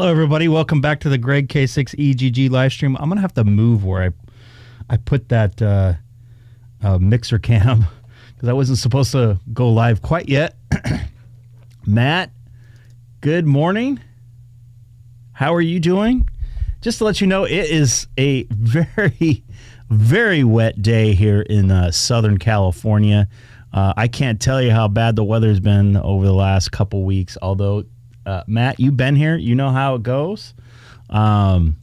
Hello, everybody. Welcome back to the Greg K6EGG live stream. I'm going to have to move where I put that mixer cam because I wasn't supposed to go live quite yet. Matt, good morning. How are you doing? Just to let you know, it is a very, very wet day here in Southern California. I can't tell you how bad the weather's been over the last couple weeks, although Matt, you've been here. You know how it goes. Real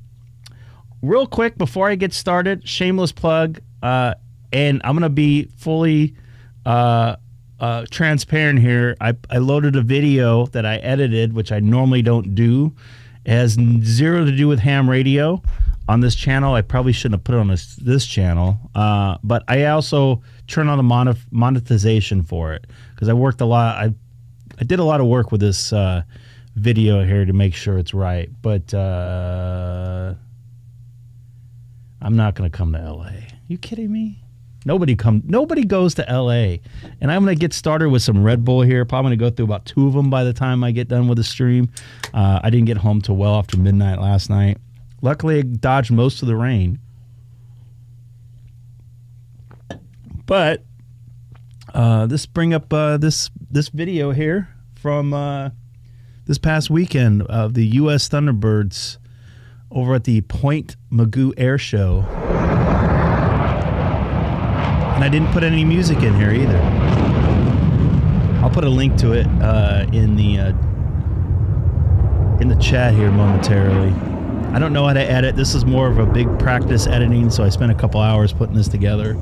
quick, before I get started, shameless plug, and I'm going to be fully transparent here. I loaded a video that I edited, which I normally don't do. It has zero to do with ham radio on this channel. I probably shouldn't have put it on this channel. But I also turned on the monetization for it because I worked a lot. I did a lot of work with this video here to make sure it's right, but I'm not going to come to LA. You kidding me? Nobody goes to LA. And I'm going to get started with some Red Bull here. Probably going to go through about 2 of them by the time I get done with the stream. I didn't get home till well after midnight last night. Luckily, I dodged most of the rain. But this bring up this video here from this past weekend of the U.S. Thunderbirds over at the Point Mugu Air Show. And I didn't put any music in here either. I'll put a link to it in the chat here momentarily. I don't know how to edit. This is more of a big practice editing, so I spent a couple hours putting this together,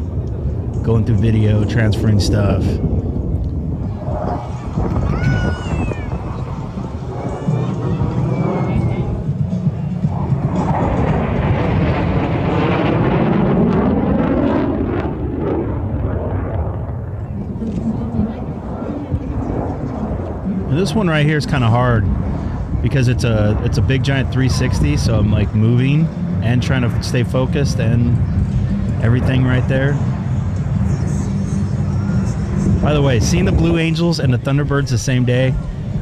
going through video, transferring stuff. This one right here is kind of hard because it's a big giant 360, so I'm like moving and trying to stay focused and everything right there. By the way, seeing the Blue Angels and the Thunderbirds the same day,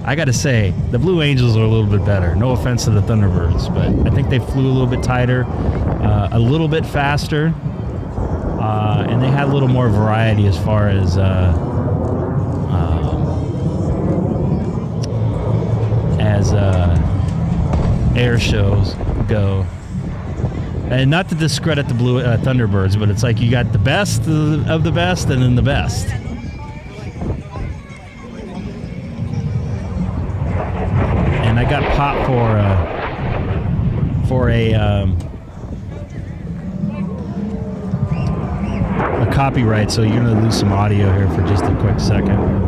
I gotta say the Blue Angels are a little bit better. No offense to the Thunderbirds, but I think they flew a little bit tighter, a little bit faster, and they had a little more variety as far as air shows go. And not to discredit the Blue Thunderbirds, but it's like you got the best of the best and then the best. And I got popped for a copyright, so you're going to lose some audio here for just a quick second.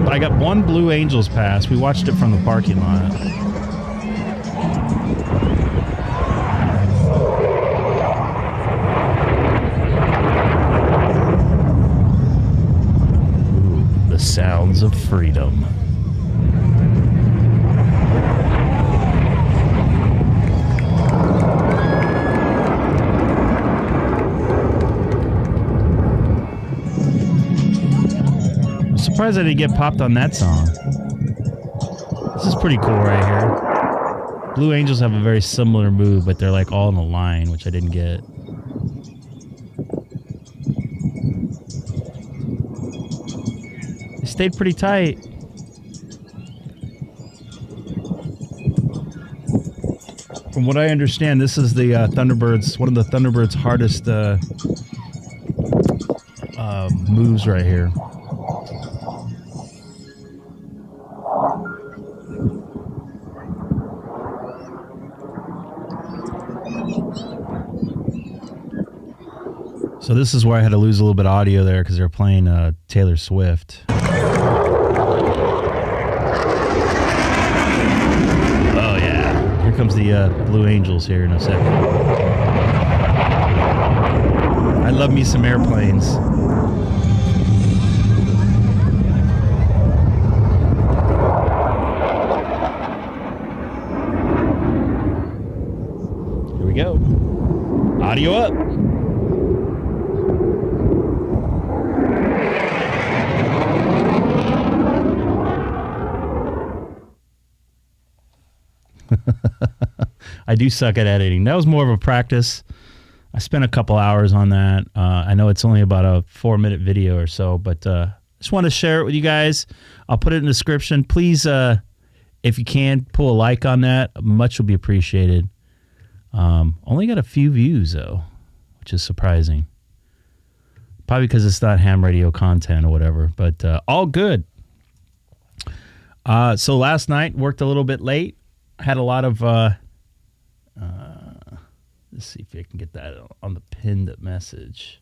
I got one Blue Angels pass. We watched it from the parking lot. Ooh, the sounds of freedom. Surprised I didn't get popped on that song. This is pretty cool right here. Blue Angels have a very similar move, but they're like all in a line, which I didn't get. They stayed pretty tight. From what I understand, this is the Thunderbirds, one of the Thunderbirds' hardest moves right here. So this is where I had to lose a little bit of audio there because they were playing Taylor Swift. Oh yeah, here comes the Blue Angels here in a second. I love me some airplanes. Here we go. Audio up. I do suck at editing. That was more of a practice. I spent a couple hours on that. I know it's only about a 4-minute video or so, but just want to share it with you guys. I'll put it in the description. Please, if you can, pull a like on that. Much will be appreciated. Only got a few views, though, which is surprising. Probably because it's not ham radio content or whatever, but all good. So last night, worked a little bit late. Had a lot of... let's see if I can get that on the pinned message.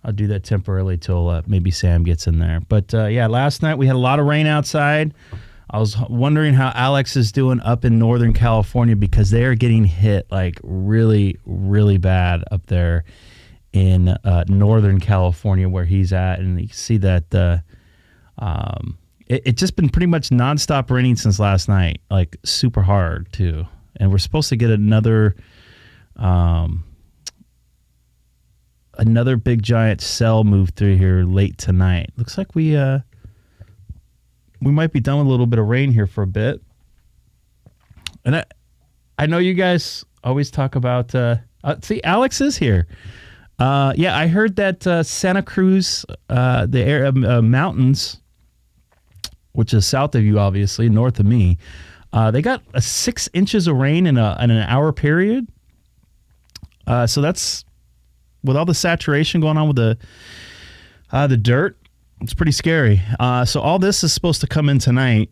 I'll do that temporarily till maybe Sam gets in there. But yeah, last night we had a lot of rain outside. I was wondering how Alex is doing up in Northern California because they are getting hit like really, really bad up there in Northern California where he's at. And you can see that it's just been pretty much nonstop raining since last night, like super hard too. And we're supposed to get another big giant cell move through here late tonight. Looks like we might be done with a little bit of rain here for a bit. And I know you guys always talk about see, Alex is here. Yeah, I heard that Santa Cruz, the mountains, which is south of you, obviously, north of me, they got 6 inches of rain in an hour period. So that's, with all the saturation going on with the dirt, it's pretty scary. So all this is supposed to come in tonight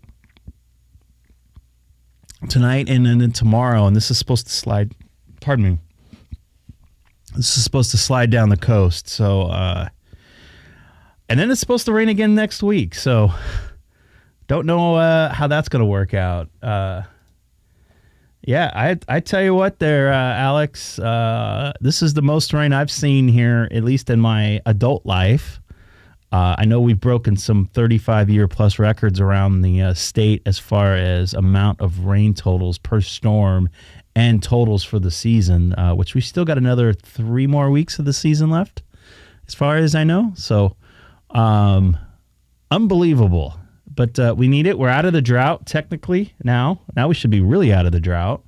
and then tomorrow, and this is supposed to slide, pardon me, this is supposed to slide down the coast. So, and then it's supposed to rain again next week. So don't know how that's going to work out. Yeah, I tell you what there, Alex, this is the most rain I've seen here, at least in my adult life. I know we've broken some 35-year plus records around the state as far as amount of rain totals per storm and totals for the season, which we still got another 3 more weeks of the season left, as far as I know. So, unbelievable. But we need it. We're out of the drought, technically, now. Now we should be really out of the drought.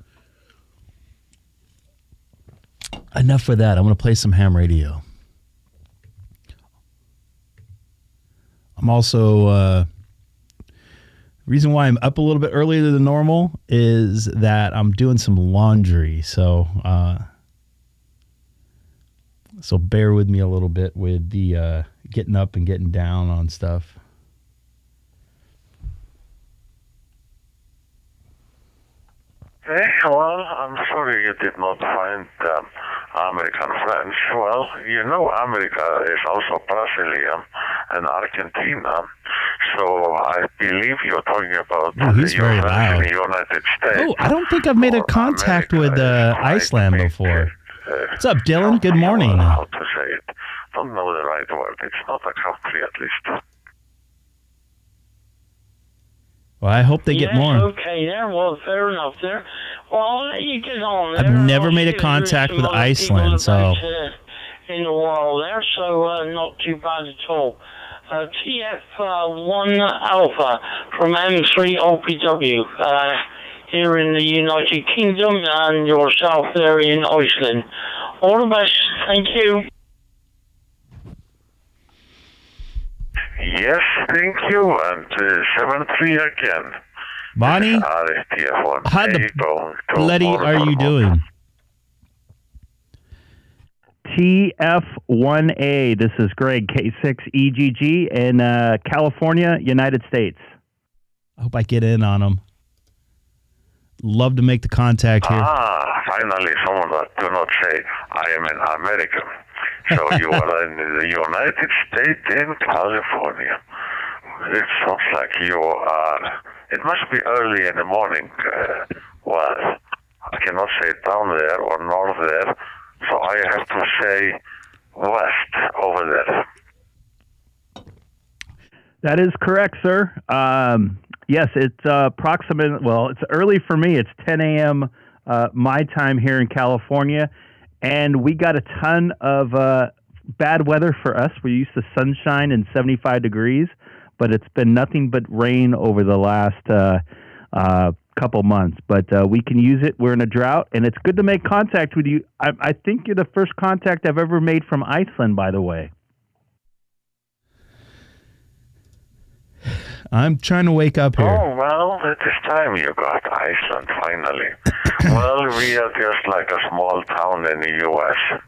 Enough for that. I'm going to play some ham radio. I'm also... reason why I'm up a little bit earlier than normal is that I'm doing some laundry. So bear with me a little bit with the getting up and getting down on stuff. Hey, well, I'm sorry you did not find American friends. Well, you know America is also Brazilian and Argentina. So I believe you're talking about he's very loud. The United States. Oh, I don't think I've made a contact with Iceland before. What's up, Dylan? Good morning. How to say it? Don't know the right word. It's not a country, at least. Well, I hope they get more. Okay, there. Well, fair enough there. Well, I'll let you get on there. I've never made a contact with Iceland, so... in the world there, so not too bad at all. TF1 Alpha from M3OPW here in the United Kingdom and yourself there in Iceland. All the best. Thank you. Yes, thank you, and 7-3 again. Bonnie, how the bloody are you doing? TF1A, this is Greg, K6EGG in California, United States. I hope I get in on them. Love to make the contact here. Finally, someone that do not say, I am an American. So you are in the United States in California. It sounds like you are... It must be early in the morning. Well, I cannot say down there or north there, so I have to say west over there. That is correct, sir. Yes, it's approximate. Well, it's early for me. It's 10 a.m. My time here in California, and we got a ton of bad weather for us. We're used to sunshine and 75 degrees, but it's been nothing but rain over the last couple months, but we can use it. We're in a drought, and it's good to make contact with you. I think you're the first contact I've ever made from Iceland, by the way. I'm trying to wake up here. Oh, well, it is time you got Iceland, finally. Well, we are just like a small town in the U.S.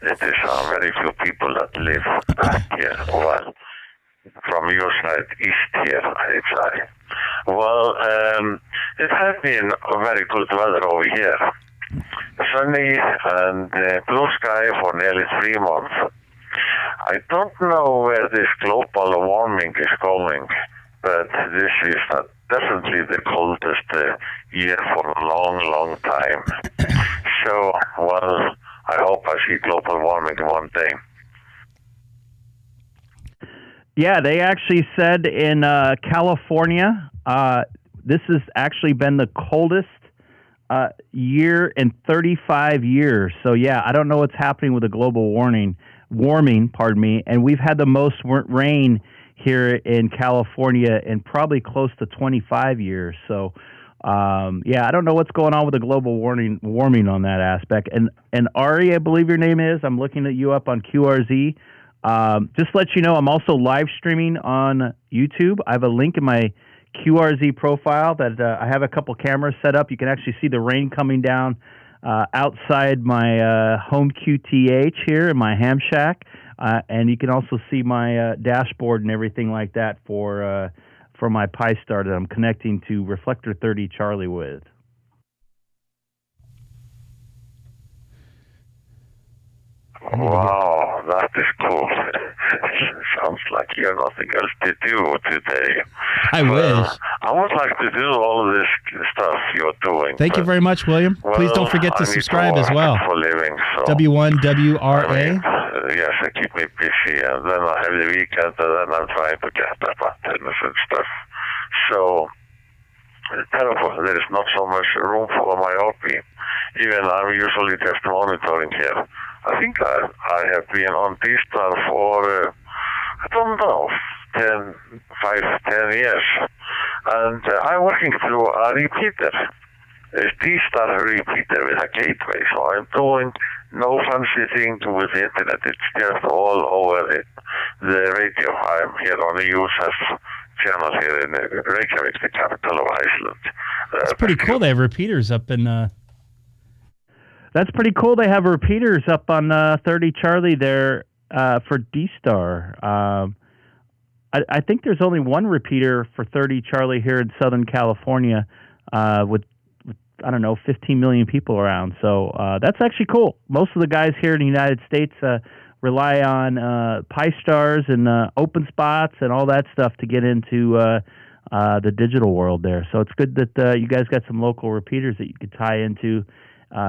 It is very few people that live back here. Well, from your side, east here, I'd say. Well, it has been very good weather over here. Sunny and blue sky for nearly 3 months. I don't know where this global warming is going, but this is definitely the coldest year for a long, long time. So, well, I hope I see global warming one day. Yeah, they actually said in California, this has actually been the coldest year in 35 years. So, yeah, I don't know what's happening with the global warming, and we've had the most rain here in California in probably close to 25 years. So, yeah, I don't know what's going on with the global warming on that aspect. And Ari, I believe your name is. I'm looking at you up on QRZ. Just to let you know, I'm also live streaming on YouTube. I have a link in my QRZ profile that I have a couple cameras set up. You can actually see the rain coming down outside my home QTH here in my ham shack. And you can also see my dashboard and everything like that for my Pi-Star that I'm connecting to Reflector 30 Charlie with. Wow, that is cool. Sounds like you have nothing else to do today. I wish. I would like to do all of this stuff you're doing. Thank you very much, William. Please don't forget to subscribe as well. For living, so W1WRA. I mean, yes, I keep me busy, and then I have the weekend, and then I'm trying to get up antennas and stuff. So, terrible. There is not so much room for my hobby. Even I'm usually just monitoring here. I think I have been on DStar for, I don't know, 10 years. And I'm working through a repeater, a DStar repeater with a gateway. So I'm doing no fancy thing with the internet. It's just all over the radio. I'm here on the USS channel here in Reykjavik, the capital of Iceland. It's pretty cool. They have repeaters up in... That's pretty cool. They have repeaters up on 30 Charlie there for DStar. I think there's only one repeater for 30 Charlie here in Southern California with I don't know, 15 million people around. So that's actually cool. Most of the guys here in the United States rely on Pi-Stars and OpenSpots and all that stuff to get into the digital world there. So it's good that you guys got some local repeaters that you could tie into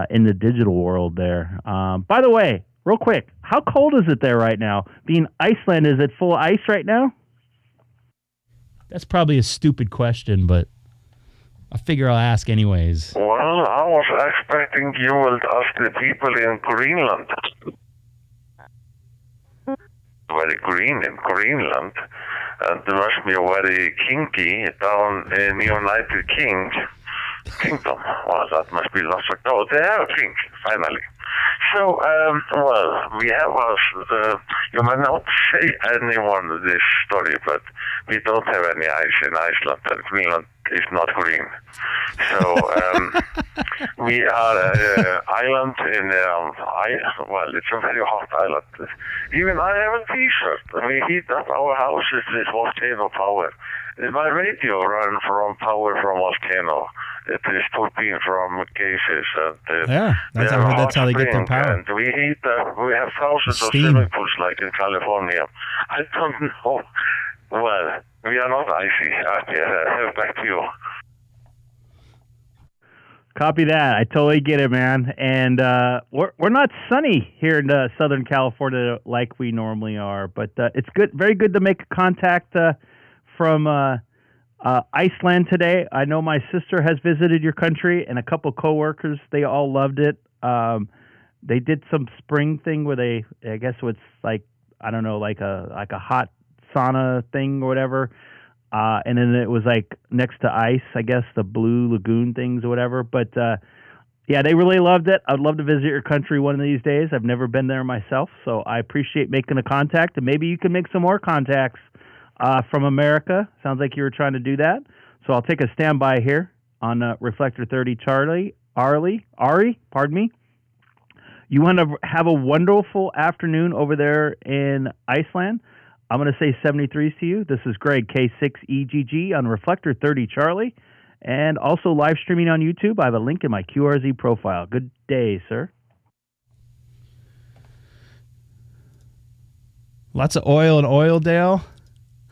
in the digital world there. By the way, real quick, how cold is it there right now? Being Iceland, is it full ice right now? That's probably a stupid question, but I figure I'll ask anyways. Well, I was expecting you would ask the people in Greenland. Very green in Greenland, and there must be very kinky down in the United Kingdom. Well, that must be lots of... Oh, they have a king, finally. So, well, we have us... you might not say anyone this story, but we don't have any ice in Iceland, and Greenland is not green. So, we are an island in... well, it's a very hot island. Even I have a t-shirt. We heat up our houses with volcano power. My radio runs from power from volcano. It is turbine from cases. And, yeah, that's how they get their power. And we heat we have thousands of swimming pools like in California. I don't know. Well, we are not icy. Back to you. Copy that. I totally get it, man. And we're not sunny here in Southern California like we normally are, but it's good, very good to make contact from Iceland today. I know my sister has visited your country, and a couple coworkers. They all loved it. They did some spring thing where I guess it's like, I don't know, like a hot sauna thing or whatever. and then it was like next to ice, I guess, the Blue Lagoon things or whatever. But yeah, they really loved it. I'd love to visit your country one of these days. I've never been there myself, so I appreciate making a contact, and maybe you can make some more contacts from America. Sounds like you were trying to do that. So I'll take a standby here on Reflector 30 Ari, pardon me. You want to have a wonderful afternoon over there in Iceland. I'm going to say 73s to you. This is Greg, K6EGG on Reflector 30 Charlie, and also live streaming on YouTube. I have a link in my QRZ profile. Good day, sir. Lots of oil in Oildale.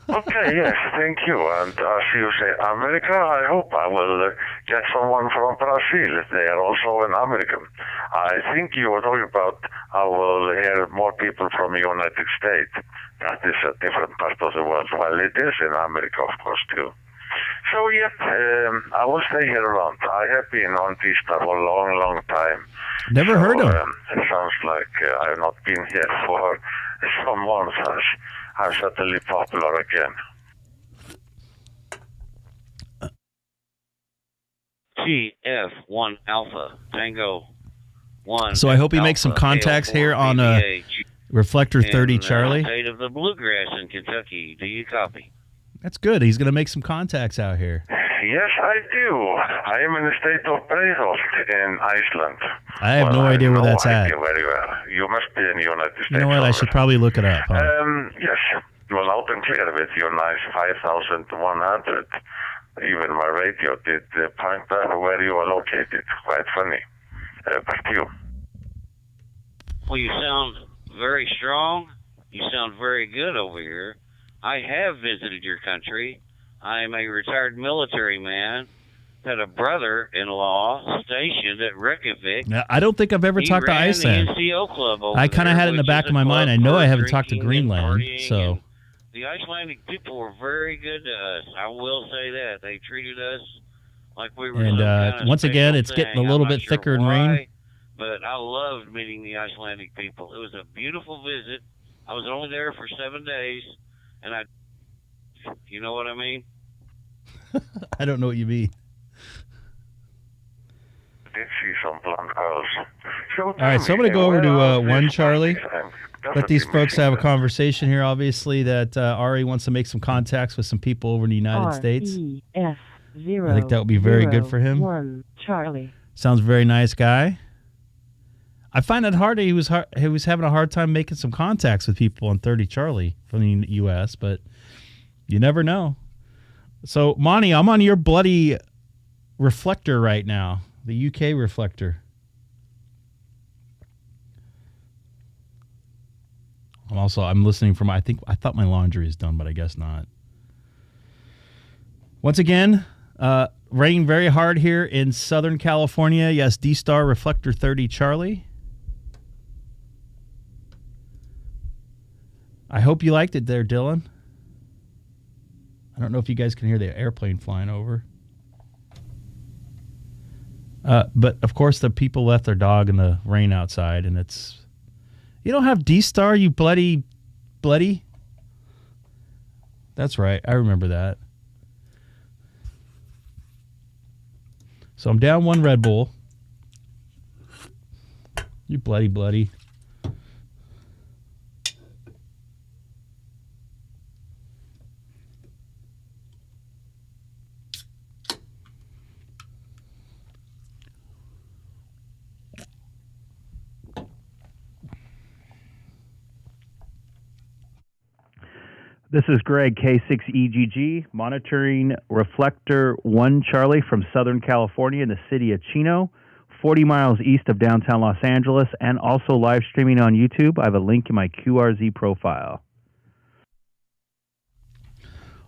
Okay, yes, thank you. And as you say, America, I hope I will get someone from Brazil. They are also an American. I think you were talking about I will hear more people from the United States. That is a different part of the world. Well, it is in America, of course, too. So, yeah, I will stay here around. I have been on DStar for a long, long time. Never heard of him. It sounds like I have not been here for some months. I'm certainly popular again. TF1 Alpha Tango 1. So I hope he makes some contacts here on Reflector 30 Charlie. State of the Bluegrass in Kentucky. Do you copy? That's good. He's going to make some contacts out here. Yes, I do. I am in the state of Breiðholt in Iceland. I have no idea where that's at. Very well. You must be in the United States. You know what? I should probably look it up. Huh? Yes. Well, out and clear with your nice 5,100. Even my radio did point out where you are located. Quite funny. Back to you. Well, you sound very strong. You sound very good over here. I have visited your country. I'm a retired military man. Had a brother-in-law stationed at Reykjavik. Now, I don't think I've ever talked to Iceland. The NCO club over I kind of had it in the back of my mind. I know I haven't talked to Greenland, so. The Icelandic people were very good to us. I will say that. They treated us like we were. And once again, it's getting a little bit thicker in rain. But I loved meeting the Icelandic people. It was a beautiful visit. I was only there for 7 days, and you know what I mean? I don't know what you mean. Did see some blonde girls. All right, so I'm going to go over to 1 Charlie. Let these folks have a conversation here. Obviously, that Ari wants to make some contacts with some people over in the United States. I think that would be very good for him. 1 Charlie. Sounds a very nice guy. I find it hard. He was having a hard time making some contacts with people on 30 Charlie from the U.S., but you never know. So, Monty, I'm on your bloody reflector right now, the UK reflector. I'm listening from, I thought my laundry is done, but I guess not. Once again, raining very hard here in Southern California. Yes, DStar Reflector 30 Charlie. I hope you liked it there, Dylan. I don't know if you guys can hear the airplane flying over. But, of course, the people left their dog in the rain outside, and it's... You don't have DStar, you bloody... That's right. I remember that. So I'm down 1 Red Bull. You bloody. This is Greg, K6EGG, monitoring Reflector 1 Charlie from Southern California in the city of Chino, 40 miles east of downtown Los Angeles, and also live streaming on YouTube. I have a link in my QRZ profile.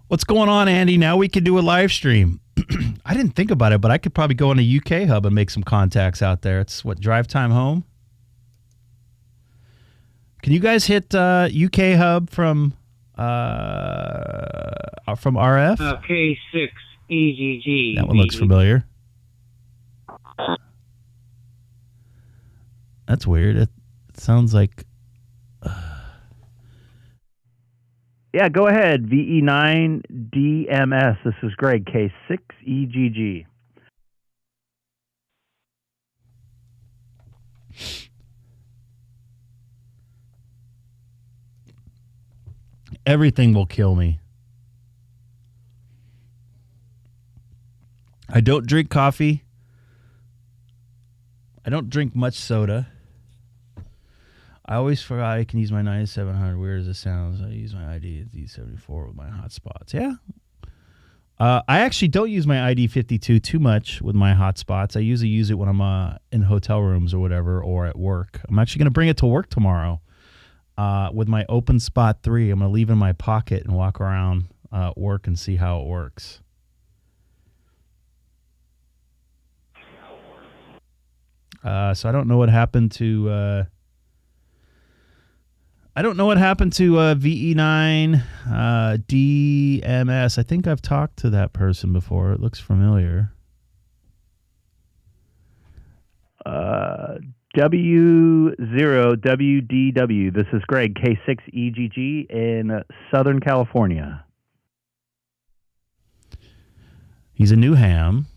What's going on, Andy? Now we can do a live stream. I didn't think about it, but I could probably go on a UK hub and make some contacts out there. It's what, drive time home? Can you guys hit UK hub from RF? K6EGG. That one looks familiar. That's weird. It sounds like... Yeah, go ahead. VE9 DMS. This is Greg, K6EGG. Everything will kill me. I don't drink coffee. I don't drink much soda. I always forgot I can use my 9700. Where does it sound? I use my ID D74 with my hotspots. Yeah. I actually don't use my ID52 too much with my hotspots. I usually use it when I'm in hotel rooms or whatever, or at work. I'm actually going to bring it to work tomorrow with my openspot 3. I'm going to leave it in my pocket and walk around work and see how it works. So I don't know what happened to VE9 DMS. I think I've talked to that person before. It looks familiar. W0WDW. This is Greg, K6EGG in Southern California. He's a new ham.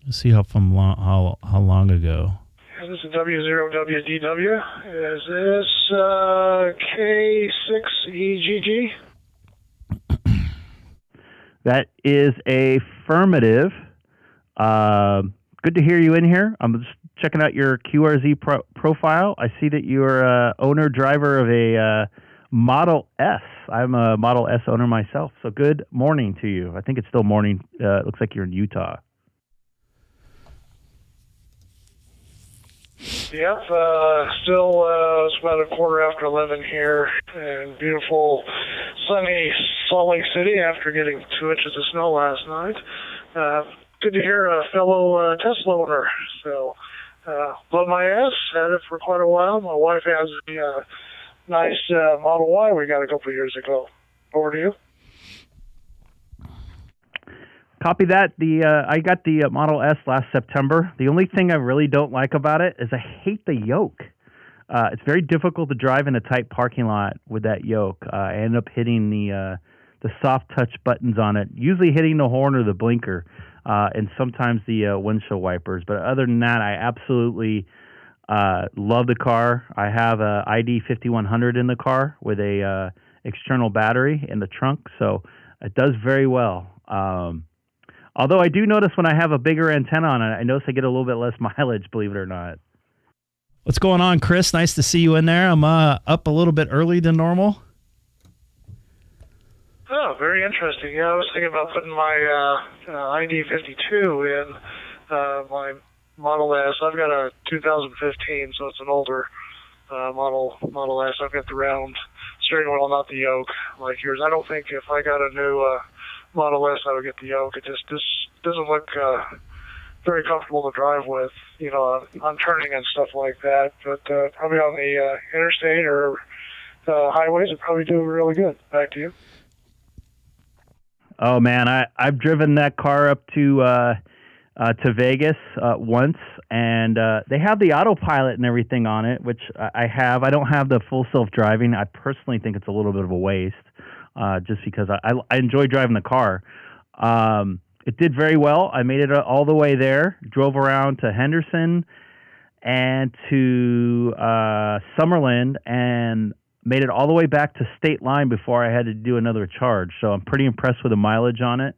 Let's see how long ago. This is W0WDW. Is this K6EGG? That is affirmative. Good to hear you in here. I'm just checking out your QRZ profile. I see that you're owner driver of a Model S. I'm a Model S owner myself. So good morning to you. I think it's still morning. It looks like you're in Utah. Yep, still it's about 11:15 here in beautiful, sunny Salt Lake City after getting 2 inches of snow last night. Good to hear a fellow Tesla owner. So, love my S, had it for quite a while. My wife has a nice Model Y we got a couple of years ago. Over to you. Copy that. I got the Model S last September. The only thing I really don't like about it is I hate the yoke. It's very difficult to drive in a tight parking lot with that yoke. I end up hitting the soft touch buttons on it, usually hitting the horn or the blinker, and sometimes the windshield wipers. But other than that, I absolutely love the car. I have a ID 5100 in the car with a external battery in the trunk, so it does very well. Although I do notice when I have a bigger antenna on it, I notice I get a little bit less mileage, believe it or not. What's going on, Chris? Nice to see you in there. I'm up a little bit early than normal. Oh, very interesting. Yeah, I was thinking about putting my ID52 in my Model S. I've got a 2015, so it's an older Model S. I've got the round steering wheel, not the yoke like yours. I don't think if I got a new Model S, I would get the yoke. It just doesn't look very comfortable to drive with, on turning and stuff like that. But probably on the interstate or highways, it probably do really good. Back to you. Oh man, I've driven that car up to Vegas once, and they have the autopilot and everything on it, which I have. I don't have the full self-driving. I personally think it's a little bit of a waste. Just because I enjoy driving the car. It did very well. I made it all the way there, drove around to Henderson and to Summerlin, and made it all the way back to State Line before I had to do another charge. So I'm pretty impressed with the mileage on it.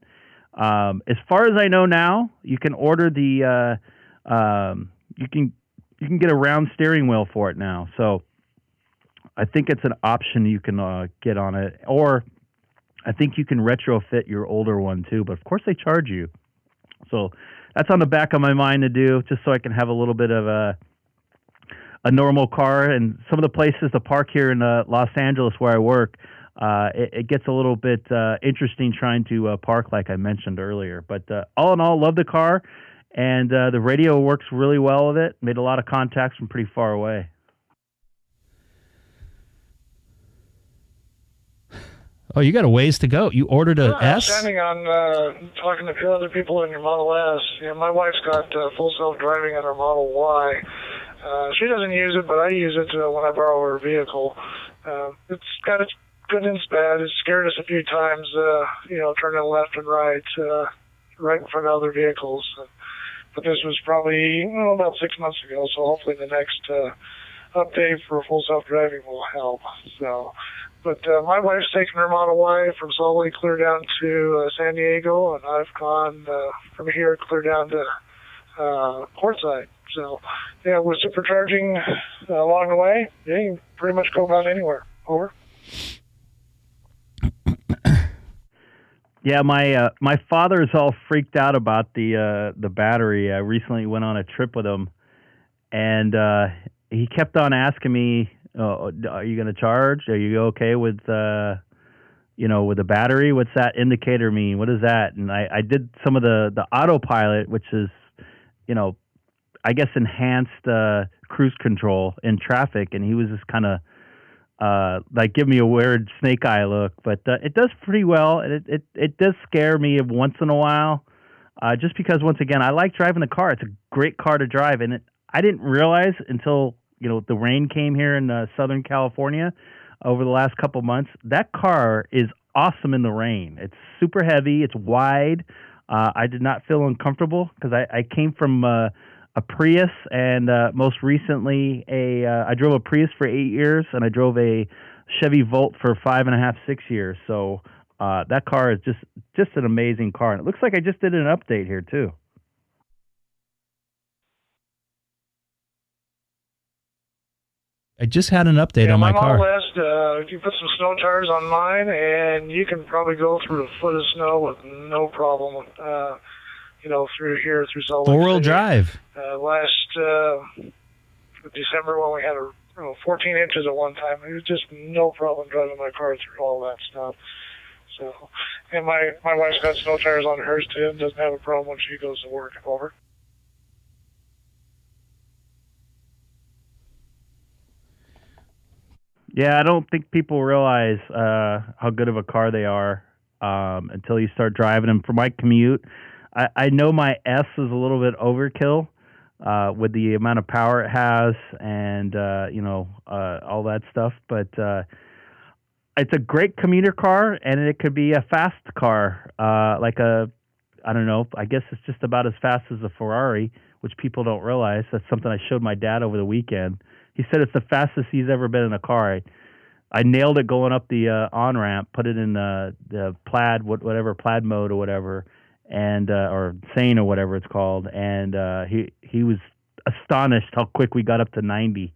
As far as I know now, you can order the you can get a round steering wheel for it now. So I think it's an option you can get on it, or I think you can retrofit your older one too. But of course, they charge you. So that's on the back of my mind to do, just so I can have a little bit of a normal car. And some of the places to park here in Los Angeles where I work, it gets a little bit interesting trying to park, like I mentioned earlier. But all in all, love the car, and the radio works really well with it. Made a lot of contacts from pretty far away. Oh, you got a ways to go. You ordered a S? Standing on talking to a few other people in your Model S. Yeah, my wife's got full self-driving on her Model Y. She doesn't use it, but I use it when I borrow her vehicle. It's got its good and bad. It scared us a few times, turning left and right in front of other vehicles. But this was probably about 6 months ago, so hopefully the next update for full self-driving will help. So, but my wife's taken her Model Y from Salt Lake clear down to San Diego, and I've gone from here clear down to Quartzsite. So, yeah, with supercharging along the way, yeah, you can pretty much go about anywhere. Over. Yeah, my father's all freaked out about the battery. I recently went on a trip with him, and he kept on asking me, "Are you going to charge? Are you okay with with the battery? What's that indicator mean? What is that?" And I did some of the autopilot, which is, I guess enhanced cruise control in traffic, and he was just kind of give me a weird snake eye look, but it does pretty well. It does scare me once in a while, just because once again I like driving the car. It's a great car to drive, and I didn't realize until the rain came here in Southern California over the last couple months. That car is awesome in the rain. It's super heavy. It's wide. I did not feel uncomfortable because I came from a Prius, and most recently I drove a Prius for 8 years, and I drove a Chevy Volt for 5.5, 6 years. So that car is just an amazing car, and it looks like I just did an update here too. I just had an update on my car. Model S, if you put some snow tires on mine, and you can probably go through a foot of snow with no problem. Through here, through Salt Lake. 4-wheel drive. Last December when we had 14 inches at one time, it was just no problem driving my car through all that stuff. So, and my wife's got snow tires on hers too, and doesn't have a problem when she goes to work. Over. Yeah, I don't think people realize how good of a car they are until you start driving them. For my commute, I know my S is a little bit overkill with the amount of power it has and, all that stuff. But it's a great commuter car, and it could be a fast car, I don't know, I guess it's just about as fast as a Ferrari, which people don't realize. That's something I showed my dad over the weekend. He said it's the fastest he's ever been in a car. I nailed it going up the on-ramp, put it in the plaid, whatever, plaid mode or whatever, and or sane or whatever it's called, and he was astonished how quick we got up to 90.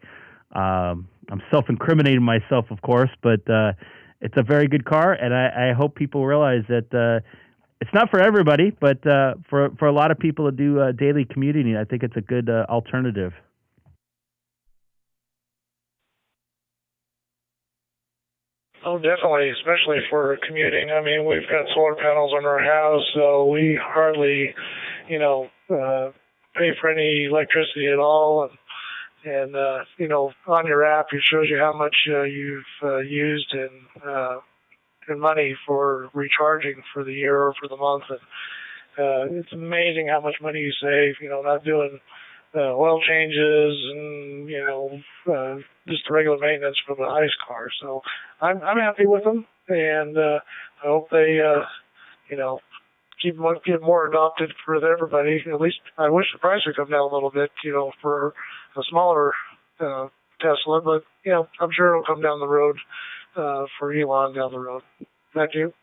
I'm self-incriminating myself, of course, but it's a very good car, and I hope people realize that it's not for everybody, but for a lot of people to do daily commuting, I think it's a good alternative. Oh, definitely, especially for commuting. I mean, we've got solar panels on our house, so we hardly, pay for any electricity at all. And on your app, it shows you how much you've used in money for recharging for the year or for the month. And it's amazing how much money you save, not doing oil changes and, just the regular maintenance for the ICE car. So I'm happy with them, and I hope they, get more adopted for everybody. At least I wish the price would come down a little bit, for a smaller Tesla, but, I'm sure it'll come down the road for Elon down the road. Thank you.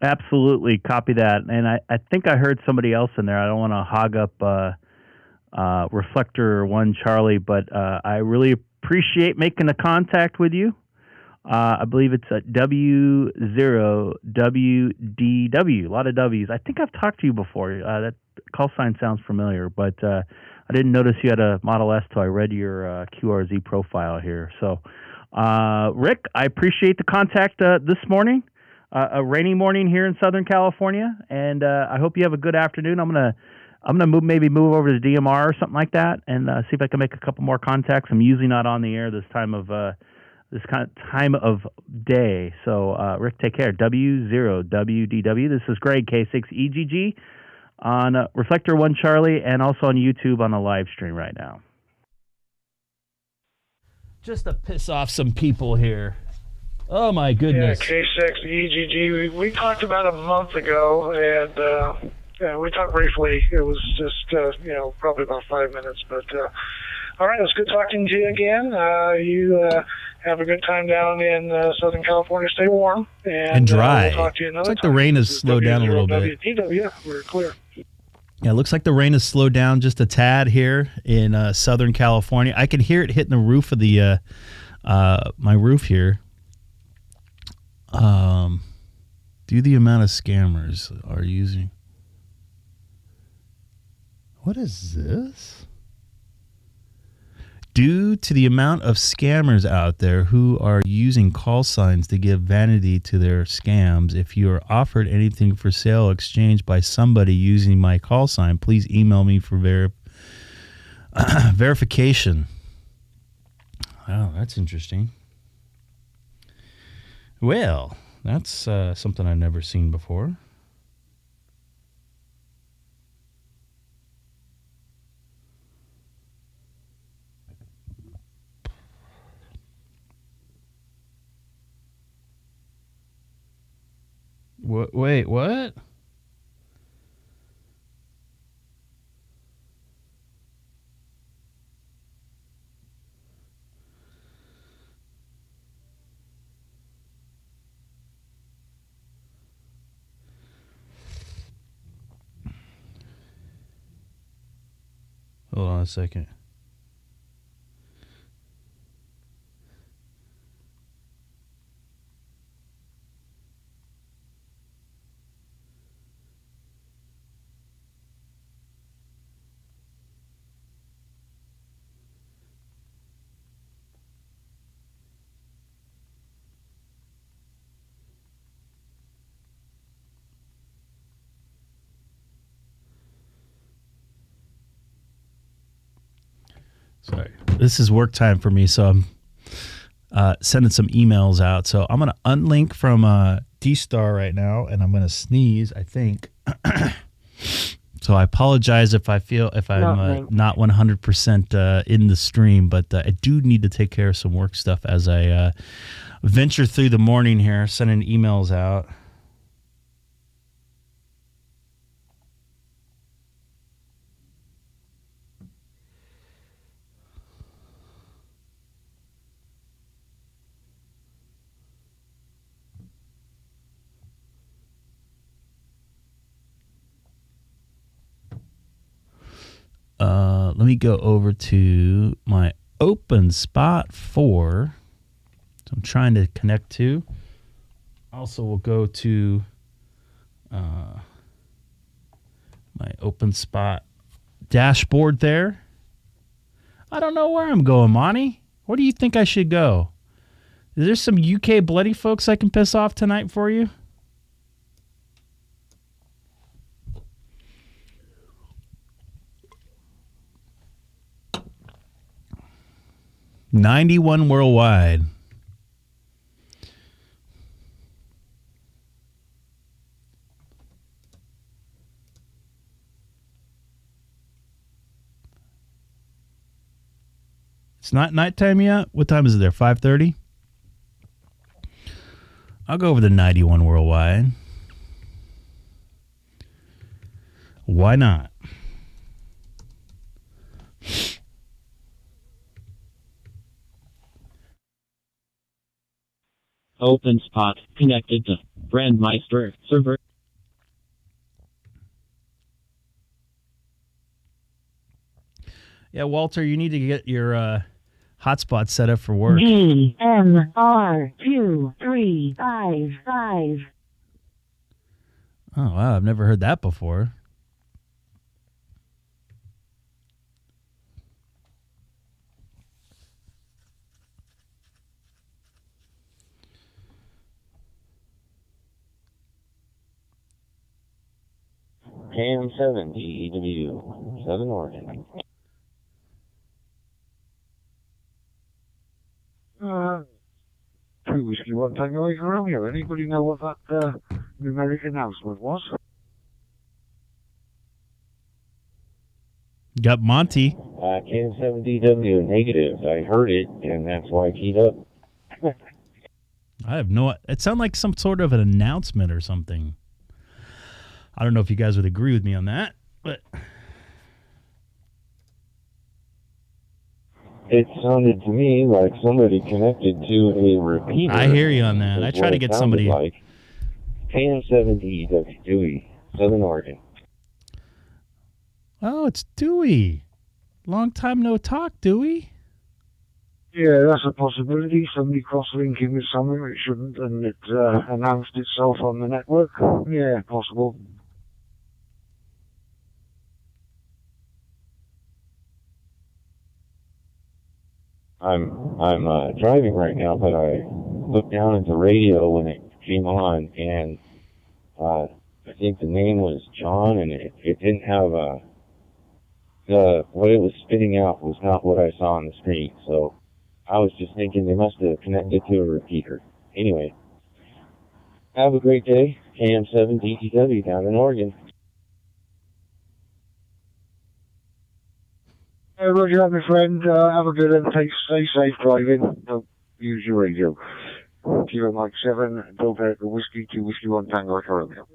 Absolutely, copy that. And I think I heard somebody else in there. I don't want to hog up Reflector 1 Charlie, but I really appreciate making the contact with you. I believe it's a W0WDW, a lot of W's. I think I've talked to you before. That call sign sounds familiar, but I didn't notice you had a Model S till I read your QRZ profile here. So, Rick, I appreciate the contact this morning. A rainy morning here in Southern California, and I hope you have a good afternoon. I'm gonna move over to DMR or something like that, and see if I can make a couple more contacts. I'm usually not on the air this time of time of day. So Rick, take care. W0WDW. This is Greg K6EGG. on Reflector 1 Charlie and also on YouTube on the live stream right now. Just to piss off some people here. Oh my goodness. Yeah, K6EGG. We talked about a month ago, and yeah, we talked briefly. It was just, probably about 5 minutes. But all right, it was good talking to you again. You have a good time down in Southern California. Stay warm and dry. We'll talk to you another It's like time. the rain has slowed down a little bit. Yeah, we're clear. Yeah, it looks like the rain has slowed down just a tad here in Southern California. I can hear it hitting the roof of the my roof here. Due to the amount of scammers are using. What is this? Due to the amount of scammers out there who are using call signs to give vanity to their scams, if you are offered anything for sale or exchange by somebody using my call sign, please email me for verification. Oh, that's interesting. Well, that's something I've never seen before. Wait, what? Hold on a second. Sorry. This is work time for me, so I'm sending some emails out. So I'm going to unlink from DStar right now, and I'm going to sneeze, I think. So I apologize if I'm not 100% in the stream, but I do need to take care of some work stuff as I venture through the morning here, sending emails out. Let me go over to my openspot 4. So I'm trying to connect to. Also, we'll go to my openspot dashboard there. I don't know where I'm going, Monty. Where do you think I should go? Is there some UK bloody folks I can piss off tonight for you? $91 worldwide. It's not nighttime yet. What time is it there? 5:30? I'll go over the 91 worldwide. Why not? OpenSpot connected to Brandmeister server. Yeah, Walter, you need to get your hotspot set up for work. DMR 2355. Oh, wow. I've never heard that before. KM7EW, 7 Oregon. Two Whiskey 1 Tango Eagle Romeo. Anybody know what that numeric announcement was? got Monty. KM7DW negative. I heard it, and that's why I keyed up. I have no... It sounded like some sort of an announcement or something. I don't know if you guys would agree with me on that, but... It sounded to me like somebody connected to a repeater. I hear you on that. I try to get somebody... Like KM7DW, Dewey, Southern Oregon. Oh, it's Dewey. Long time no talk, Dewey. Yeah, that's a possibility. Somebody cross-linking with something it shouldn't, and it announced itself on the network. Yeah, possible. I'm driving right now, but I looked down at the radio when it came on, and I think the name was John, and it didn't have what it was spitting out was not what I saw on the screen, so I was just thinking they must have connected to a repeater. Anyway, have a great day. KM7DTW down in Oregon. Hey, Roger, that, my friend. Have a good one. Stay safe driving. Don't use your radio. Kilo Mike 7, Delta Whiskey 2 Whiskey 1 Tango Echo Romeo.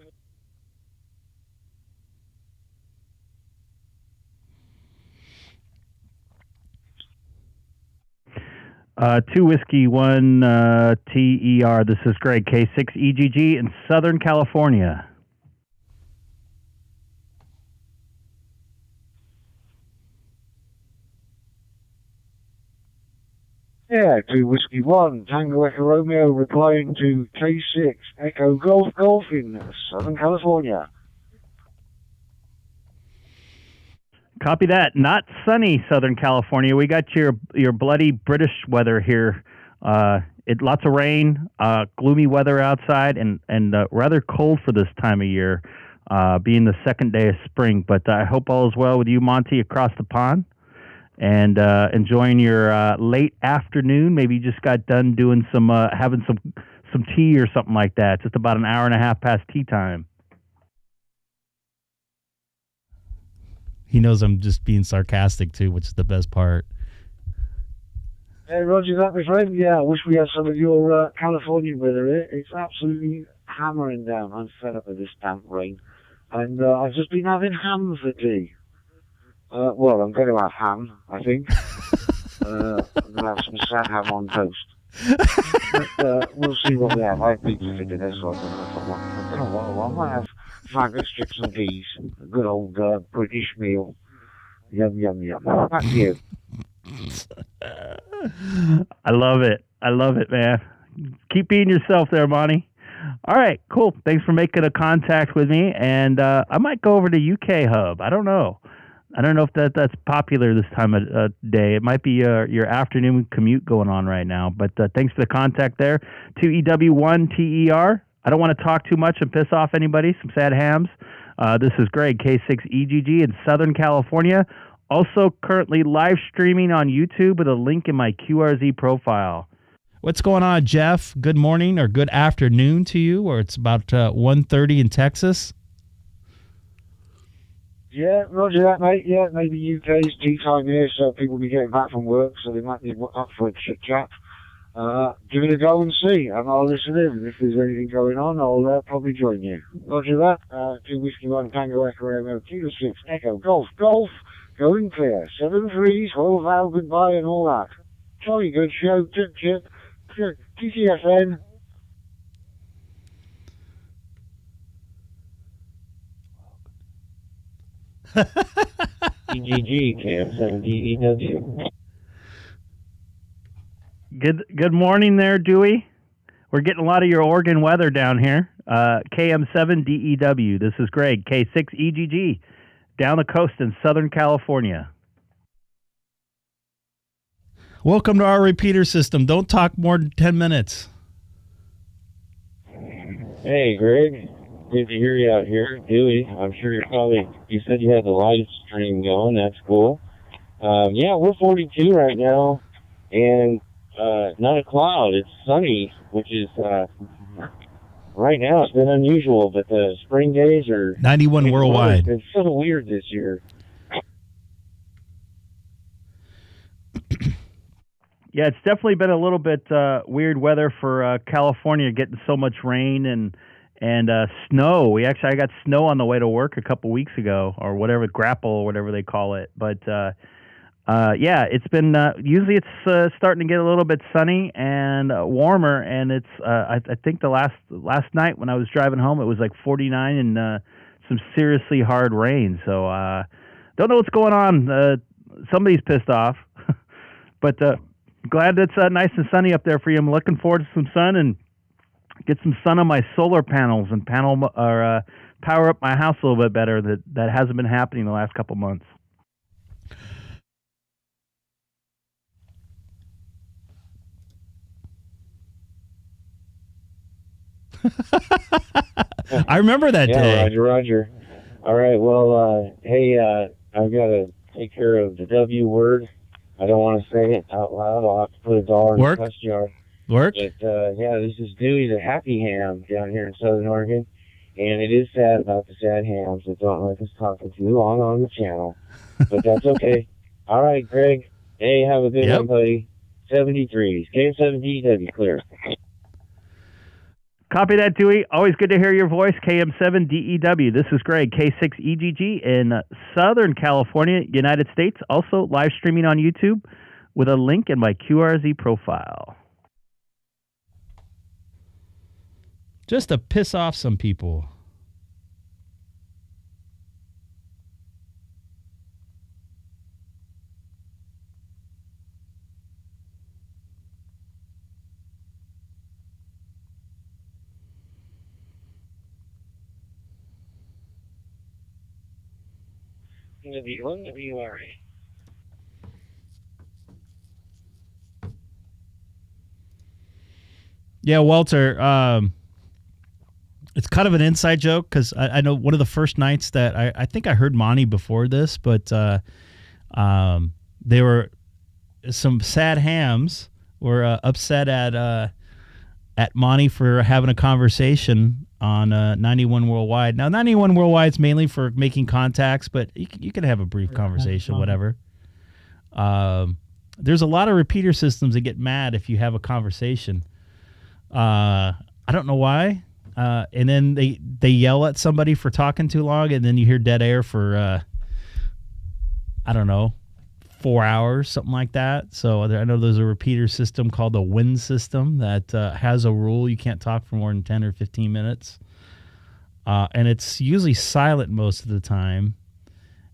2 Whiskey 1 TER. This is Greg, K6EGG in Southern California. Yeah, 2 Whiskey 1 Tango Echo Romeo replying to K6 Echo Golf in Southern California. Copy that. Not sunny Southern California. We got your bloody British weather here. Lots of rain, gloomy weather outside, and rather cold for this time of year, being the second day of spring. But I hope all is well with you, Monty, across the pond, and enjoying your late afternoon. Maybe you just got done doing having some tea or something like that. Just about an hour and a half past tea time. He knows I'm just being sarcastic, too, which is the best part. Hey, Roger, that, my friend. Yeah, I wish we had some of your California weather here. It's absolutely hammering down. I'm fed up with this damp rain. And I've just been having ham for tea. Well, I'm going to have ham, I think. I'm going to have some sad ham on toast. But we'll see what we have. I've been for dinner, so I don't know what I might have. Faggots, chips and peas. A good old British meal. Yum, yum, yum. Back to you. I love it, man. Keep being yourself there, Monty. All right, cool. Thanks for making a contact with me. And I might go over to UK Hub. I don't know if that's popular this time of day. It might be your afternoon commute going on right now. But thanks for the contact there. 2EW1TER. I don't want to talk too much and piss off anybody. Some sad hams. This is Greg, K6EGG in Southern California. Also currently live streaming on YouTube with a link in my QRZ profile. What's going on, Jeff? Good morning or good afternoon to you, or it's about 1:30 in Texas. Yeah, Roger that, mate. Yeah, maybe UK's tea time here, so people will be getting back from work, so they might be up for a chit-chat. Give it a go and see, and I'll listen in. If there's anything going on, I'll probably join you. Roger that. 2 Whiskey 1 Tango Echo Romeo Kilo 6 Echo Golf, going clear. 7-3, 12 Val, goodbye, and all that. Jolly good show. Chip. TTFN. EGG, KM7DEW. Good morning there, Dewey. We're getting a lot of your Oregon weather down here. KM7DEW. This is Greg, K6EGG, down the coast in Southern California. Welcome to our repeater system. Don't talk more than 10 minutes. Hey, Greg. Good to hear you out here. Dewey, I'm sure you said you had the live stream going. That's cool. Yeah, we're 42 right now, and not a cloud. It's sunny, which is, right now it's been unusual, but the spring days are... 91 worldwide. It's so weird this year. Yeah, it's definitely been a little bit weird weather for California, getting so much rain and snow. I got snow on the way to work a couple weeks ago, or whatever, grapple or whatever they call it. But yeah, it's been usually it's starting to get a little bit sunny and warmer, and it's I think the last night when I was driving home it was like 49 and some seriously hard rain. So don't know what's going on. Somebody's pissed off, but glad it's nice and sunny up there for you. I'm looking forward to some sun and get some sun on my solar panels and power up my house a little bit better. That hasn't been happening the last couple months. I remember that day. Roger. All right, well, hey, I've got to take care of the W word. I don't want to say it out loud. I'll have to put $1 in the cuss jar. Work? But, yeah, this is Dewey the Happy Ham down here in Southern Oregon. And it is sad about the sad hams that don't like us talking too long on the channel. But that's okay. All right, Greg. Hey, have a good one, buddy. 73s. KM7DW clear. Copy that, Dewey. Always good to hear your voice. KM7DEW. This is Greg, K6EGG in Southern California, United States. Also live streaming on YouTube with a link in my QRZ profile. Just to piss off some people. WRA. Yeah, Walter, it's kind of an inside joke because I know one of the first nights that I think I heard Monty before this, but there were some sad hams were upset at Monty for having a conversation on 91 Worldwide. Now, 91 Worldwide is mainly for making contacts, but you can have a brief conversation, whatever. There's a lot of repeater systems that get mad if you have a conversation. I don't know why. And then they yell at somebody for talking too long, and then you hear dead air for, I don't know, 4 hours, something like that. So I know there's a repeater system called the WIN system that has a rule. You can't talk for more than 10 or 15 minutes. And it's usually silent most of the time.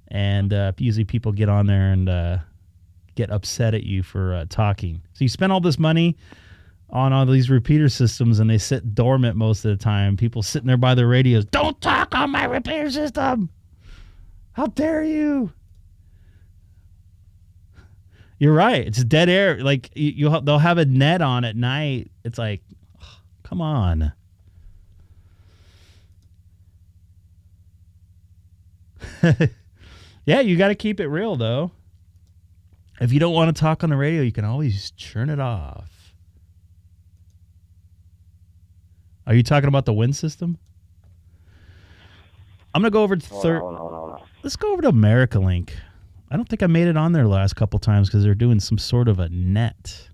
And usually people get on there and get upset at you for talking. So you spend all this money on all these repeater systems, and they sit dormant most of the time. People sitting there by their radios, don't talk on my repeater system! How dare you! You're right. It's dead air. Like they'll have a net on at night. It's like, come on. Yeah, you got to keep it real, though. If you don't want to talk on the radio, you can always turn it off. Are you talking about the WIN system? I'm going to go over to Let's go over to AmericaLink. I don't think I made it on there the last couple times because they're doing some sort of a net.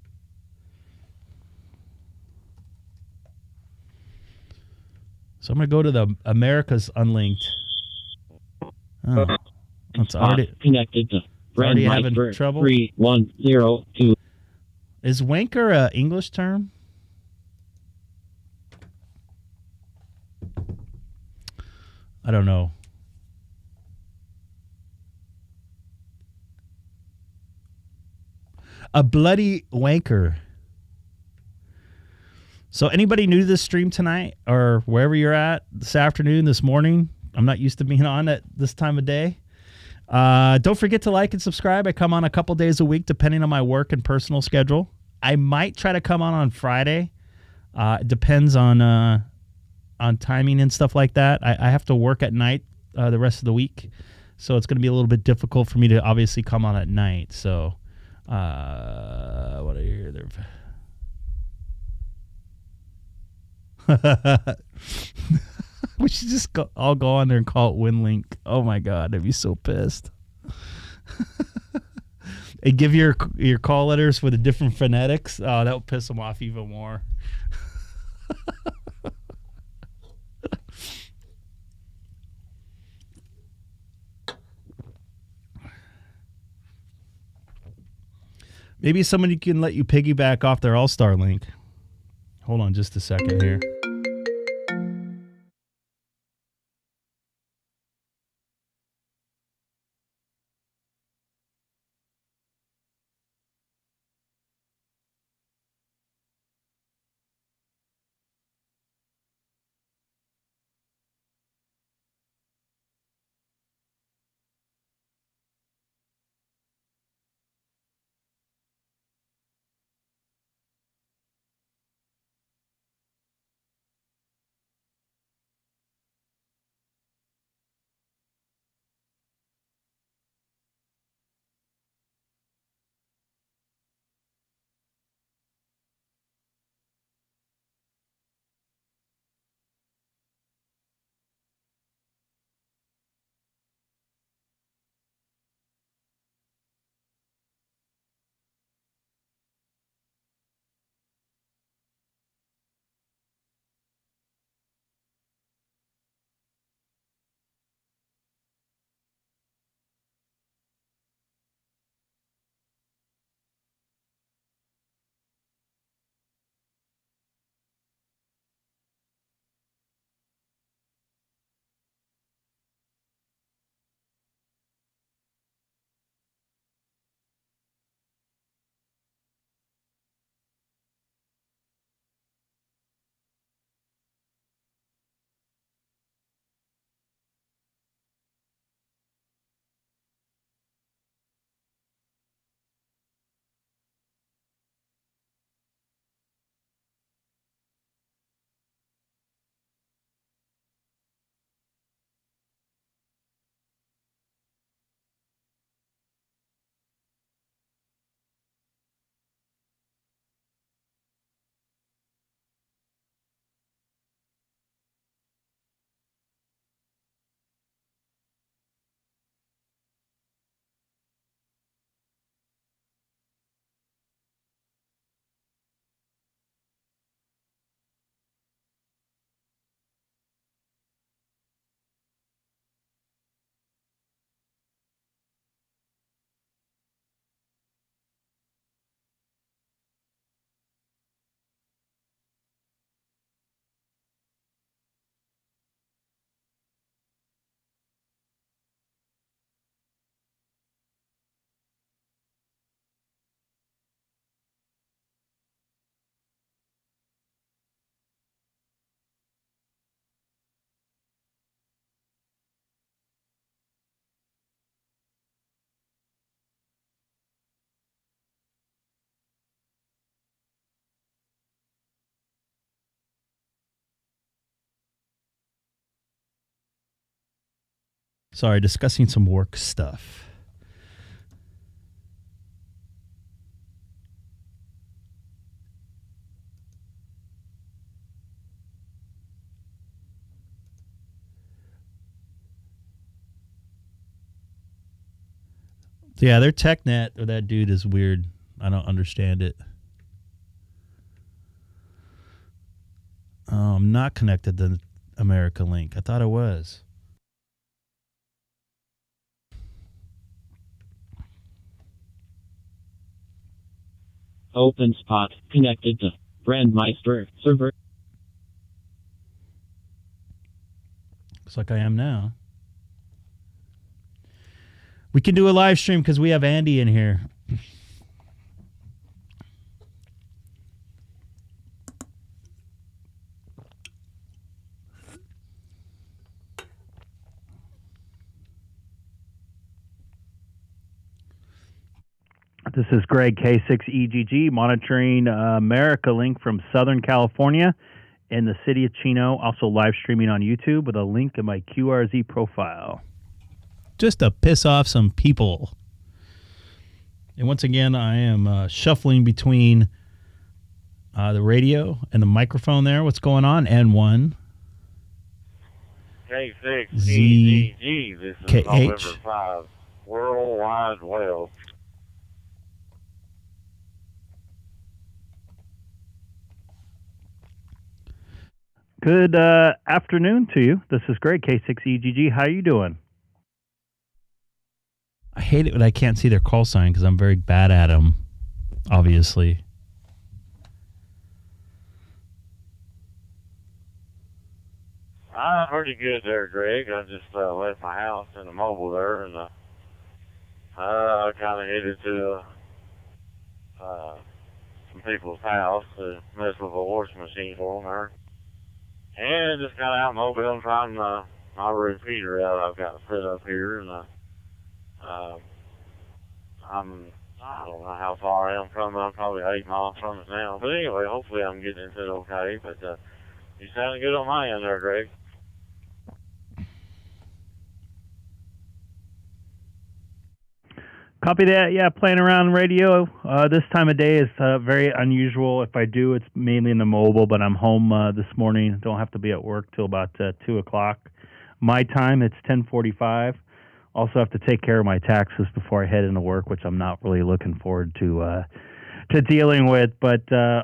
So I'm going to go to the America's Unlinked. Oh, it's already connected to already having trouble. 3102. Is wanker an English term? I don't know. A bloody wanker. So anybody new to this stream tonight or wherever you're at this afternoon, this morning, I'm not used to being on at this time of day. Don't forget to like and subscribe. I come on a couple days a week depending on my work and personal schedule. I might try to come on Friday. It depends on timing and stuff like that. I have to work at night the rest of the week, so it's going to be a little bit difficult for me to obviously come on at night. So what do you hear there? We should just all go on there and call it WinLink. Oh my God, I'd be so pissed. and give your call letters with the different phonetics. Oh, that would piss them off even more. Maybe somebody can let you piggyback off their Allstar link. Hold on just a second here. Sorry, discussing some work stuff. Yeah, their TechNet or that dude is weird. I don't understand it. I'm not connected to America Link. I thought I was. OpenSpot connected to Brandmeister server. Looks like I am now. We can do a live stream because we have Andy in here. This is Greg, K6EGG, monitoring America Link from Southern California in the city of Chino. Also live streaming on YouTube with a link in my QRZ profile. Just to piss off some people. And once again, I am shuffling between the radio and the microphone there. What's going on? N1. K6EGG. This is KH. November 5. Worldwide Web. Good afternoon to you. This is Greg, K6EGG. How are you doing? I hate it when I can't see their call sign because I'm very bad at them, obviously. I'm pretty good there, Greg. I just left my house in the mobile there, and I kind of headed to some people's house to mess with a washing machine for them there. And just got out mobile and trying my repeater out I've got set up here, and I don't know how far I am from it. I'm probably 8 miles from it now. But anyway, hopefully I'm getting into it okay. But you sounding good on my end there, Greg. Copy that. Yeah, playing around radio. This time of day is very unusual. If I do, it's mainly in the mobile, but I'm home this morning. Don't have to be at work till about 2 o'clock. My time, it's 10:45. Also have to take care of my taxes before I head into work, which I'm not really looking forward to dealing with. But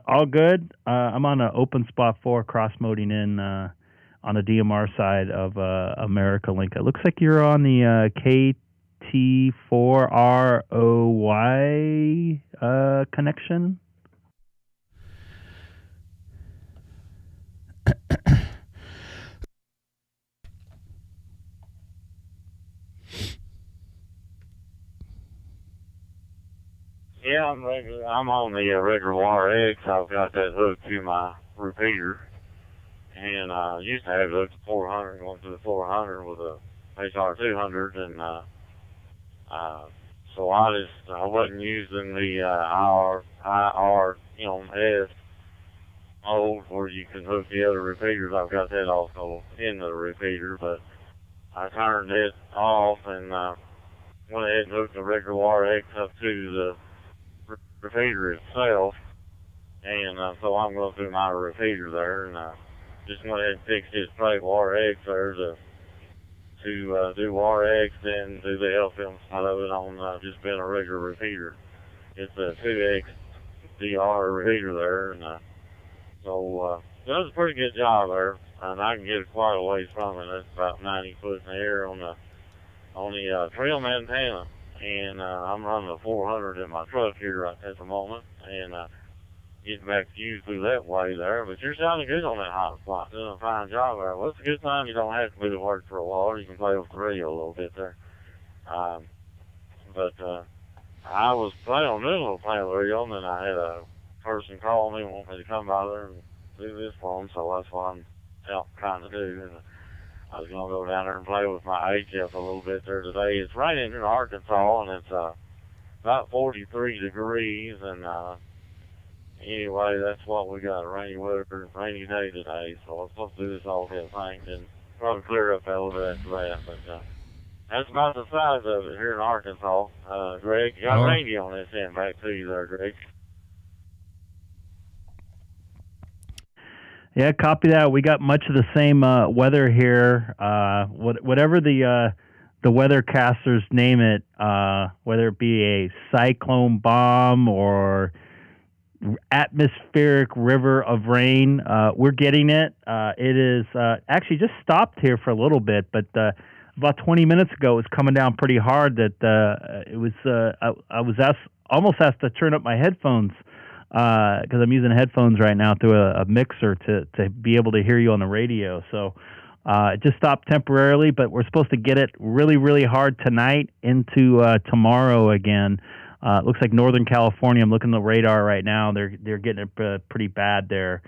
all good. I'm on an openspot 4 cross-moding in on the DMR side of America Link. It looks like you're on the KT4ROY connection. Yeah, I'm on the regular wire X. I've got that hooked to my repeater. And I used to have it hooked to 400, going to the 400 with a HR 200. And so I wasn't using the IR S mode where you can hook the other repeaters. I've got that also in the repeater, but I turned it off and went ahead and hooked the regular wire X up to the repeater itself, and so I'm going through my repeater there, and just went ahead and fixed his straight wire X there to do wire X and do the LFM side of it on just being a regular repeater. It's a 2X DR repeater there, and so it was a pretty good job there, and I can get it quite a ways from it. That's about 90 foot in the air on the trim antenna. And I'm running a 400 in my truck here right at the moment, and getting back to you through that way there. But you're sounding good on that hot spot, doing a fine job there. Well, it's a good time you don't have to be to work for a while. You can play with the radio a little bit there. But I was planning on doing a little playing with the radio, and then I had a person call me and want me to come by there and do this for them, so that's what I'm out trying to do. And I was going to go down there and play with my HF a little bit there today. It's raining in Arkansas, and it's about 43 degrees. And anyway, that's what we got, rainy day today. So I'm supposed to do this all day thing and probably clear up a little bit after that. But that's about the size of it here in Arkansas. Greg, you got radio on this end. Back to you there, Greg. Yeah, copy that. We got much of the same weather here. Whatever the weathercasters name it, whether it be a cyclone bomb or atmospheric river of rain, we're getting it. It is actually just stopped here for a little bit, but about 20 minutes ago it was coming down pretty hard. That it was I was almost asked to turn up my headphones. Because I'm using headphones right now through a mixer to be able to hear you on the radio. So it just stopped temporarily, but we're supposed to get it really, really hard tonight into tomorrow again. It looks like Northern California, I'm looking at the radar right now, they're getting it pretty bad there.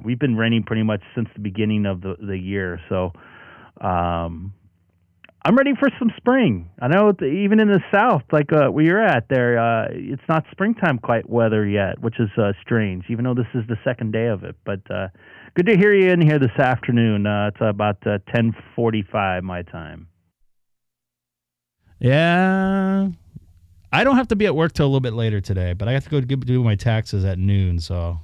We've been raining pretty much since the beginning of the year. So I'm ready for some spring. I know even in the south, like where you're at there, it's not springtime quite weather yet, which is strange, even though this is the second day of it. But good to hear you in here this afternoon. It's about 10:45 my time. Yeah. I don't have to be at work till a little bit later today, but I have to go do my taxes at noon, so...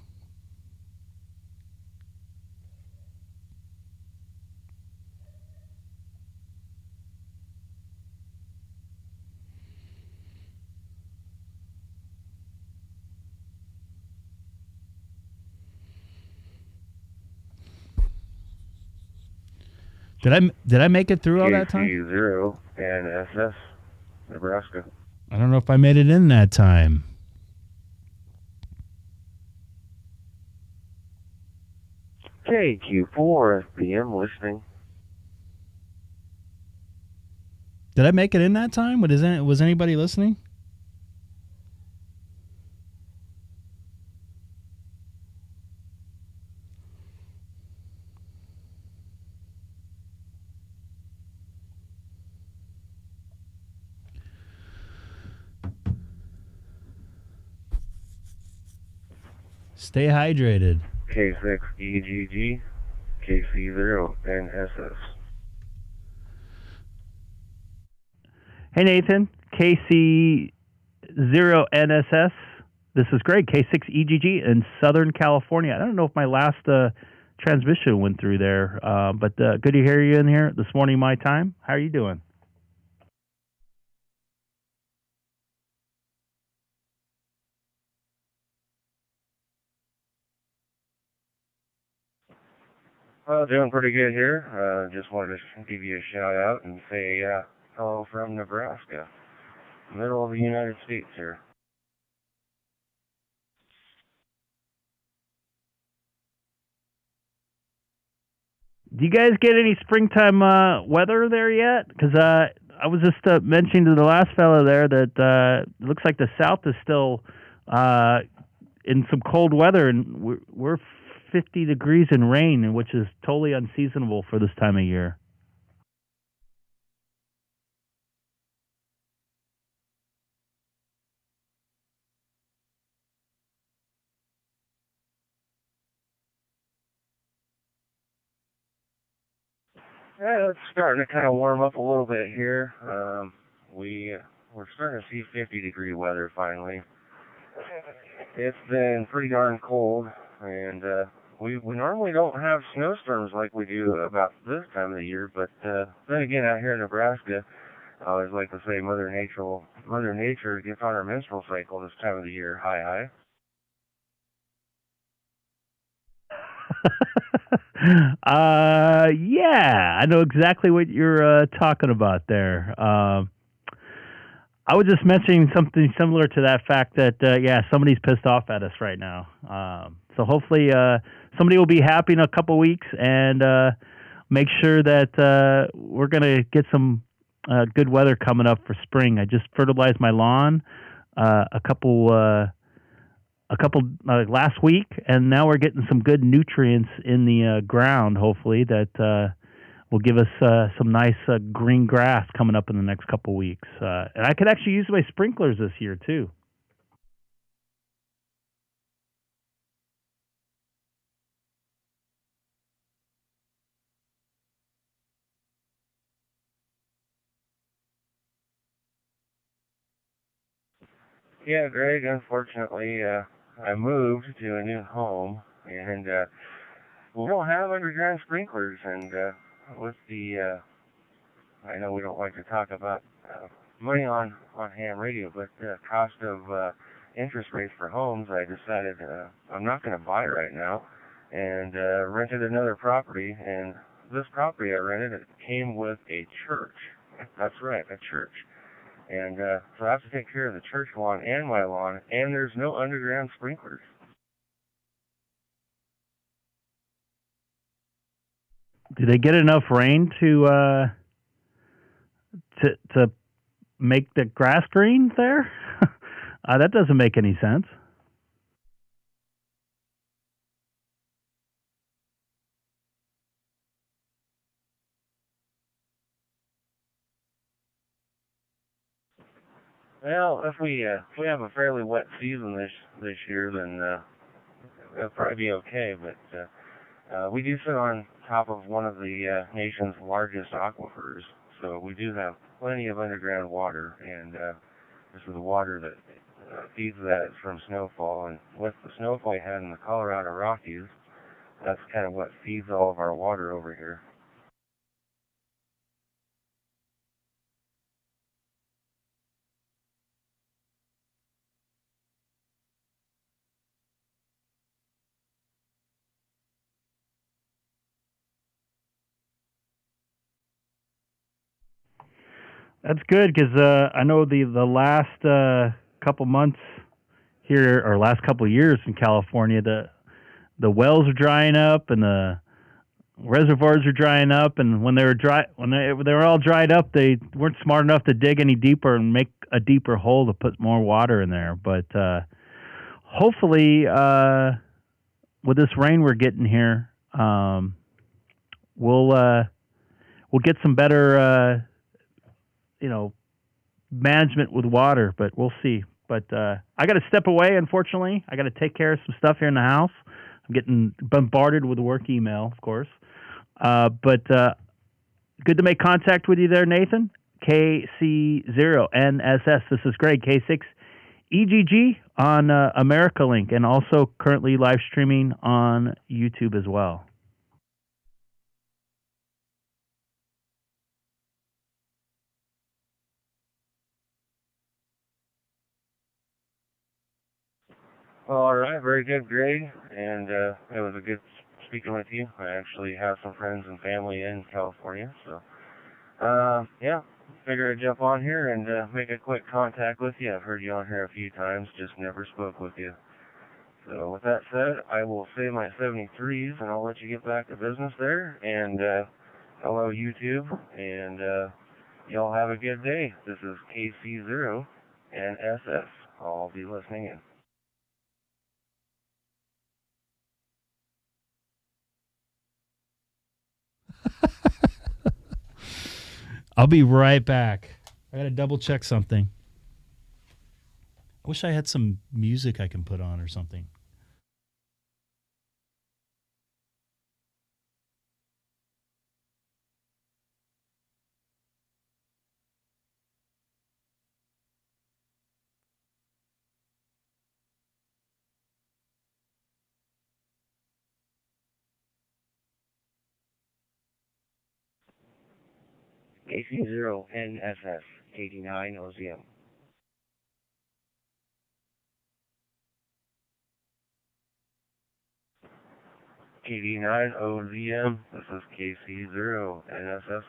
Did I make it through all that time? KC0 and SS, Nebraska. I don't know if I made it in that time. KQ4 FPM listening. Did I make it in that time? Was anybody listening? Stay hydrated. K6EGG, KC0 and SS. Hey, Nathan. KC0NSS. This is Greg, K6EGG in Southern California. I don't know if my last transmission went through there, but good to hear you in here this morning, my time. How are you doing? Doing pretty good here. Just wanted to give you a shout out and say hello from Nebraska, middle of the United States here. Do you guys get any springtime weather there yet? Because I was just mentioning to the last fellow there that it looks like the South is still in some cold weather, and we're 50 degrees and rain, which is totally unseasonable for this time of year. Yeah, it's starting to kind of warm up a little bit here. We're starting to see 50-degree weather finally. It's been pretty darn cold, and we normally don't have snowstorms like we do about this time of the year. But then again, out here in Nebraska, I always like to say Mother Nature gets on her menstrual cycle this time of the year. Hi. Yeah, I know exactly what you're talking about there. I was just mentioning something similar to that fact that, somebody's pissed off at us right now. So hopefully somebody will be happy in a couple weeks and make sure that we're going to get some good weather coming up for spring. I just fertilized my lawn a couple last week, and now we're getting some good nutrients in the ground, hopefully, that will give us some nice green grass coming up in the next couple weeks. And I could actually use my sprinklers this year, too. Yeah, Greg, unfortunately, I moved to a new home, and we don't have underground sprinklers, and with the, I know we don't like to talk about money on ham radio, but the cost of interest rates for homes, I decided I'm not going to buy right now, and rented another property, and this property I rented, it came with a church. That's right, a church. And so I have to take care of the church lawn and my lawn, and there's no underground sprinklers. Do they get enough rain to make the grass green there? That doesn't make any sense. Well, if we have a fairly wet season this year, then it'll probably be okay. But we do sit on top of one of the nation's largest aquifers, so we do have plenty of underground water, and this is the water that feeds that from snowfall. And with the snowfall we had in the Colorado Rockies, that's kind of what feeds all of our water over here. That's good because I know the last couple months here, or last couple years in California, the wells are drying up and the reservoirs are drying up, and when they were all dried up, they weren't smart enough to dig any deeper and make a deeper hole to put more water in there. But hopefully, with this rain we're getting here, we'll get some better management with water. But we'll see. But I got to step away. Unfortunately, I got to take care of some stuff here in the house. I'm getting bombarded with work email, of course. But good to make contact with you there, Nathan. K6EGG. This is Greg, K6EGG on America Link, and also currently live streaming on YouTube as well. All right, very good, Greg. And it was a good speaking with you. I actually have some friends and family in California, so yeah, figured I'd jump on here and make a quick contact with you. I've heard you on here a few times, just never spoke with you. So with that said, I will save my 73s and I'll let you get back to business there. And hello, YouTube, and y'all have a good day. This is KC0 and SS. I'll be listening in. I'll be right back. I got to double check something. I wish I had some music I can put on or something. KC0NSS 89 OZM. KD9 OZM, this is KC0NSS.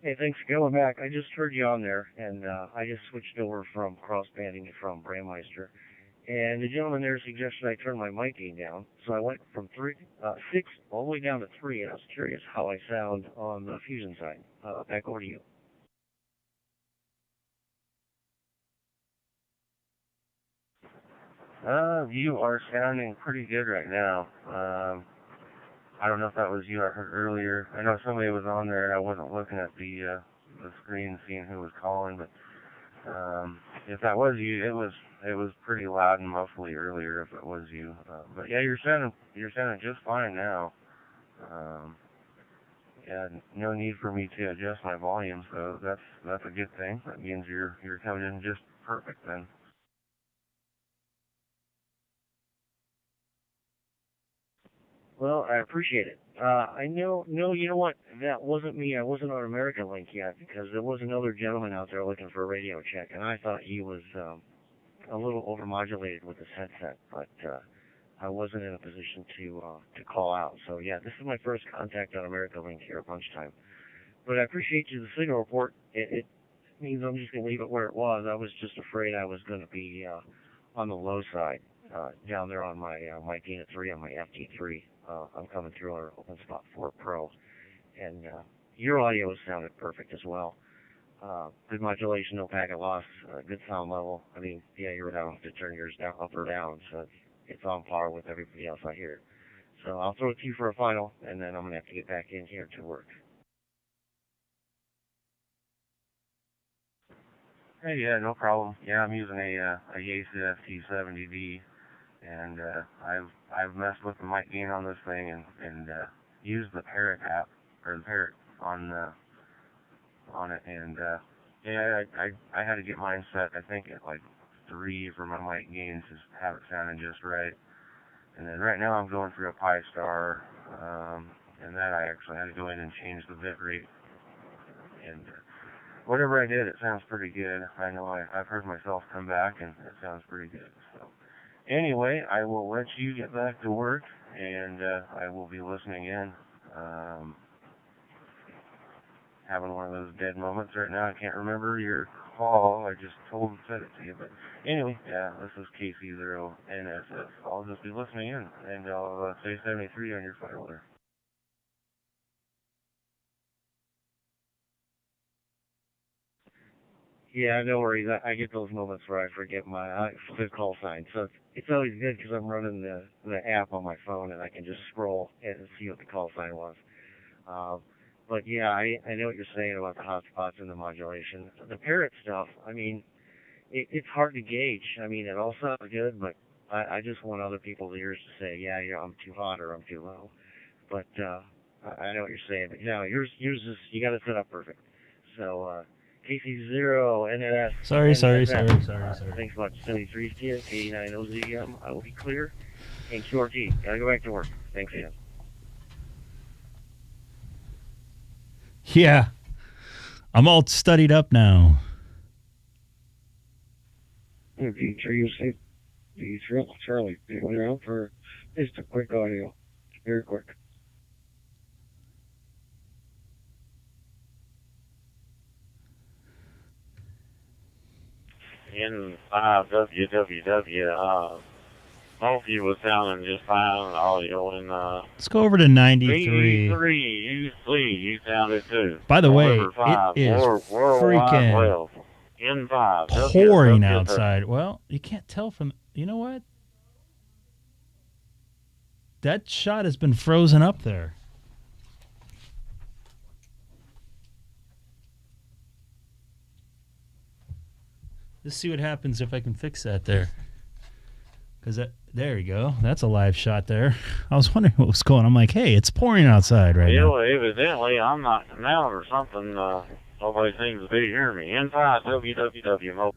Hey, thanks for going back. I just heard you on there, and I just switched over from cross-banding it from Brandmeister. And the gentleman there suggested I turn my mic gain down, so I went from 6 all the way down to 3, and I was curious how I sound on the Fusion side. Back over to you. You are sounding pretty good right now. I don't know if that was you I heard earlier. I know somebody was on there, and I wasn't looking at the screen seeing who was calling, but if that was you, it was pretty loud and muffly earlier if it was you. But yeah, you're sounding just fine now. Yeah, no need for me to adjust my volume, so that's a good thing. That means you're coming in just perfect then. Well, I appreciate it. I know, you know what? That wasn't me. I wasn't on American Link yet because there was another gentleman out there looking for a radio check, and I thought he was a little overmodulated with his headset, but I wasn't in a position to call out. So yeah, this is my first contact on American Link here at lunchtime. But I appreciate you the signal report. It means I'm just going to leave it where it was. I was just afraid I was going to be on the low side down there on my gain at 3 on my FT3. I'm coming through our openspot 4 Pro, and your audio sounded perfect as well. Good modulation, no packet loss, good sound level. I mean, yeah, you don't have to turn yours down, up or down, so it's on par with everybody else I hear. So I'll throw it to you for a final, and then I'm going to have to get back in here to work. Hey, yeah, no problem. Yeah, I'm using a Yaesu FT70D. And I've messed with the mic gain on this thing and used the Parrot app or the Parrot on it, and yeah, I had to get mine set I think at like 3 for my mic gain to have it sounding just right. And then right now I'm going through a Pi-Star, and that I actually had to go in and change the bit rate. And whatever I did, it sounds pretty good. I know I've heard myself come back, and it sounds pretty good. So. Anyway, I will let you get back to work, and I will be listening in. Having one of those dead moments right now. I can't remember your call. I just said it to you. But anyway, yeah, this is K6EGG. I'll just be listening in, and I'll say 73 on your file there. Yeah, no worries. I get those moments where I forget the call sign. So it's always good because I'm running the app on my phone and I can just scroll and see what the call sign was. But yeah, I know what you're saying about the hotspots and the modulation. The parrot stuff, I mean, it's hard to gauge. I mean, it all sounds good, but I just want other people's ears to say, yeah, I'm too hot or I'm too low. But I know what you're saying. But no, yours is, you got it set up perfect. So, KC0, NNS. Sorry. Thanks much. 73 K9OZ. I will be clear. And QRT. Gotta go back to work. Thanks, Ian. Yeah. I'm all studied up now. Charlie, went around for just a quick audio. Very quick. N5WWW, both of you was sounding just fine on the audio, and let's go over to 93. You sounded too. By the way, it is freaking N5 pouring outside. Well, you can't tell from, you know what? That shot has been frozen up there. Let's see what happens if I can fix that there. Because there you go. That's a live shot there. I was wondering what was going on. I'm like, hey, it's pouring outside right now. Evidently, I'm not out or something. Nobody seems to be hearing me. N5WWW.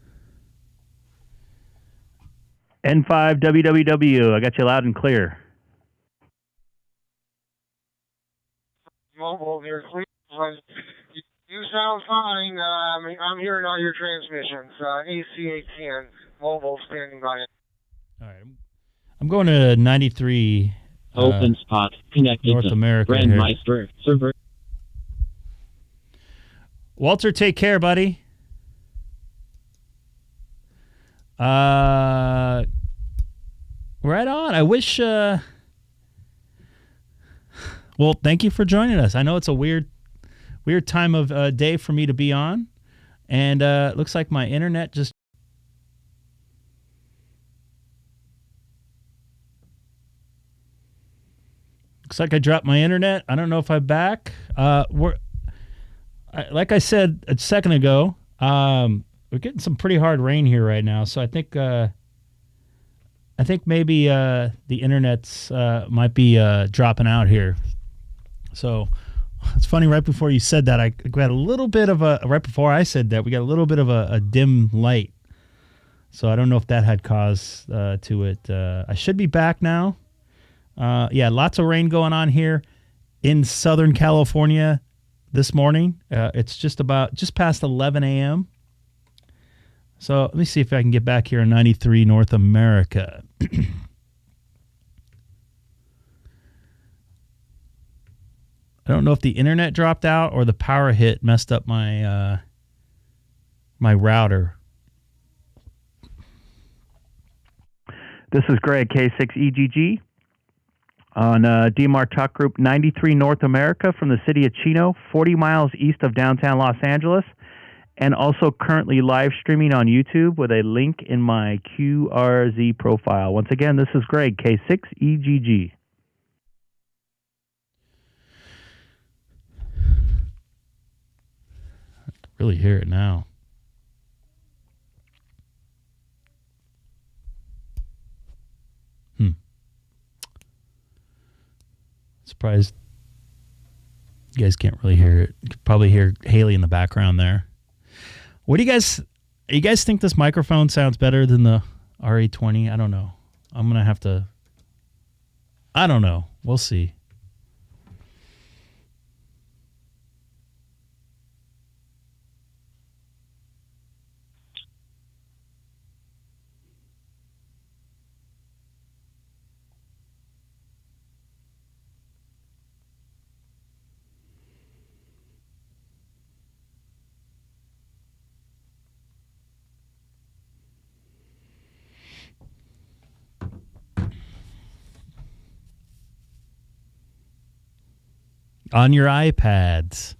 N5WWW. I got you loud and clear. Mobile, you sound fine. I'm hearing all your transmissions. AC-810, mobile standing by. All right. I'm going to 93. openspot connected North to America. Grandmeister server. Walter, take care, buddy. Right on. I wish. Well, thank you for joining us. I know it's a weird time of day for me to be on, and looks like my internet just. Looks like I dropped my internet. I don't know if I'm back. Like I said a second ago, we're getting some pretty hard rain here right now. So I think maybe the internet's might be dropping out here. So it's funny. Right before you said that, I got a little bit of right before I said that, we got a little bit of a dim light. So I don't know if that had cause to it. I should be back now. Yeah, lots of rain going on here in Southern California this morning. It's just past 11 a.m. So let me see if I can get back here in 93 North America. I don't know if the internet dropped out or the power hit messed up my my router. This is Greg, K6EGG. On DMR Talk Group 93 North America from the city of Chino, 40 miles east of downtown Los Angeles, and also currently live streaming on YouTube with a link in my QRZ profile. Once again, this is Greg, K6EGG. I can really hear it now. Surprised you guys can't really hear it. You could probably hear Haley in the background there. What do you guys think this microphone sounds better than the RA20? I don't know. I'm going to have to, I don't know. We'll see. on your iPads.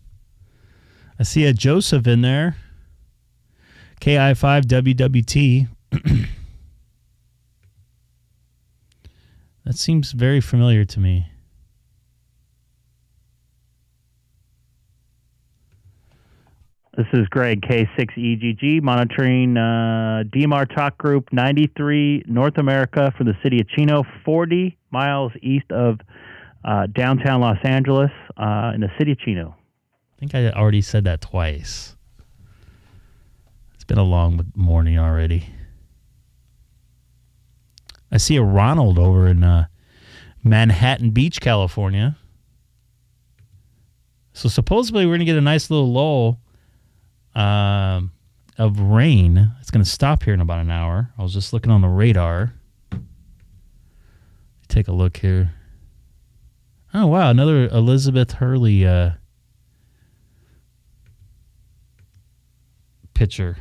I see a Joseph in there. KI5WWT. That seems very familiar to me. This is Greg, K6EGG, monitoring DMR Talk Group 93, North America, from the city of Chino, 40 miles east of downtown Los Angeles, in the city of Chino. I think I already said that twice. It's been a long morning already. I see a Ronald over in Manhattan Beach, California. So supposedly we're going to get a nice little lull of rain. It's going to stop here in about an hour. I was just looking on the radar. Take a look here. Oh, wow. Another Elizabeth Hurley picture.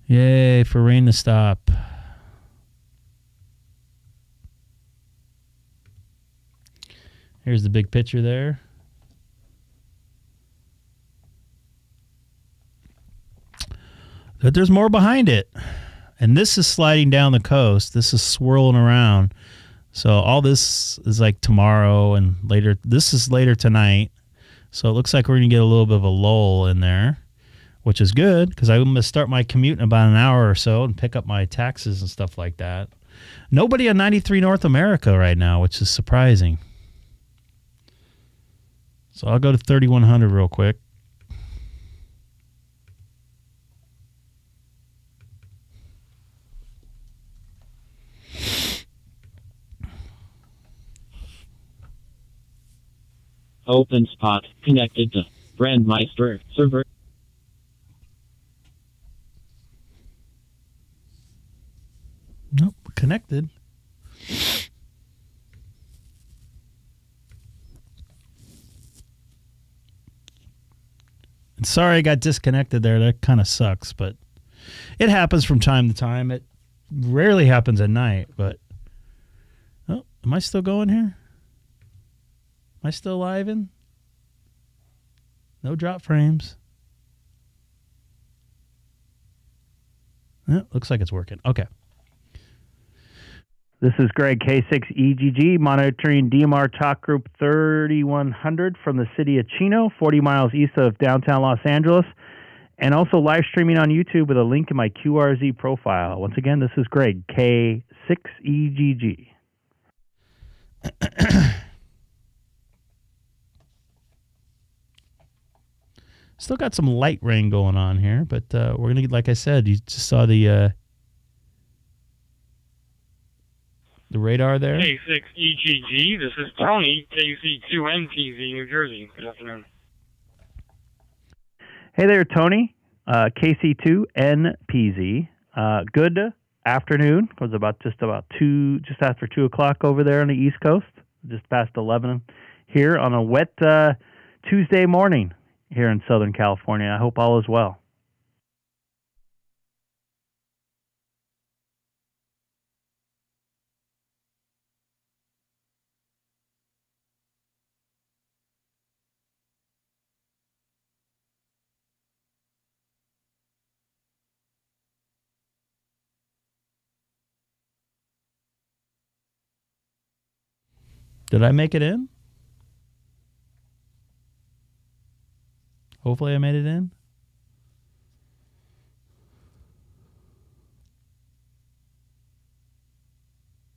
Yay, for rain to stop. Here's the big picture there. But there's more behind it. And this is sliding down the coast. This is swirling around. So all this is like tomorrow and later. This is later tonight. So it looks like we're going to get a little bit of a lull in there, which is good because I'm going to start my commute in about an hour or so and pick up my taxes and stuff like that. Nobody on 93 North America right now, which is surprising. So I'll go to 3100 real quick. OpenSpot connected to Brandmeister server. Nope, connected. And sorry I got disconnected there. That kind of sucks, but it happens from time to time. It rarely happens at night, but... Oh, am I still going here? Am I still live in? No drop frames. Looks like it's working. Okay. This is Greg, K6EGG, monitoring DMR Talk Group 3100 from the city of Chino, 40 miles east of downtown Los Angeles, and also live streaming on YouTube with a link in my QRZ profile. Once again, this is Greg, K6EGG. Still got some light rain going on here, but we're going to get, like I said, you just saw the radar there. K6EGG, this is Tony, KC2NPZ, New Jersey. Good afternoon. Hey there, Tony, KC2NPZ. Good afternoon. It was just after 2 o'clock over there on the East Coast, just past 11 here on a wet Tuesday morning here in Southern California. I hope all is well. Did I make it in? Hopefully I made it in.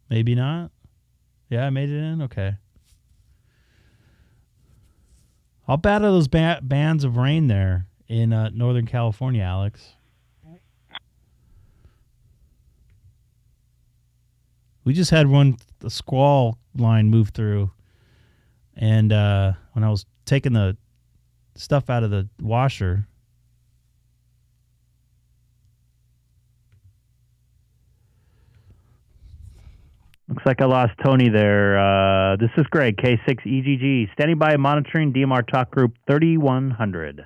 Maybe not. Yeah, I made it in. Okay. How bad are those bands of rain there in Northern California, Alex? We just had the squall line move through. And when I was taking the stuff out of the washer, looks Looks like I lost Tony there. This is Greg, K6EGG, standing by monitoring DMR Talk Group 3100.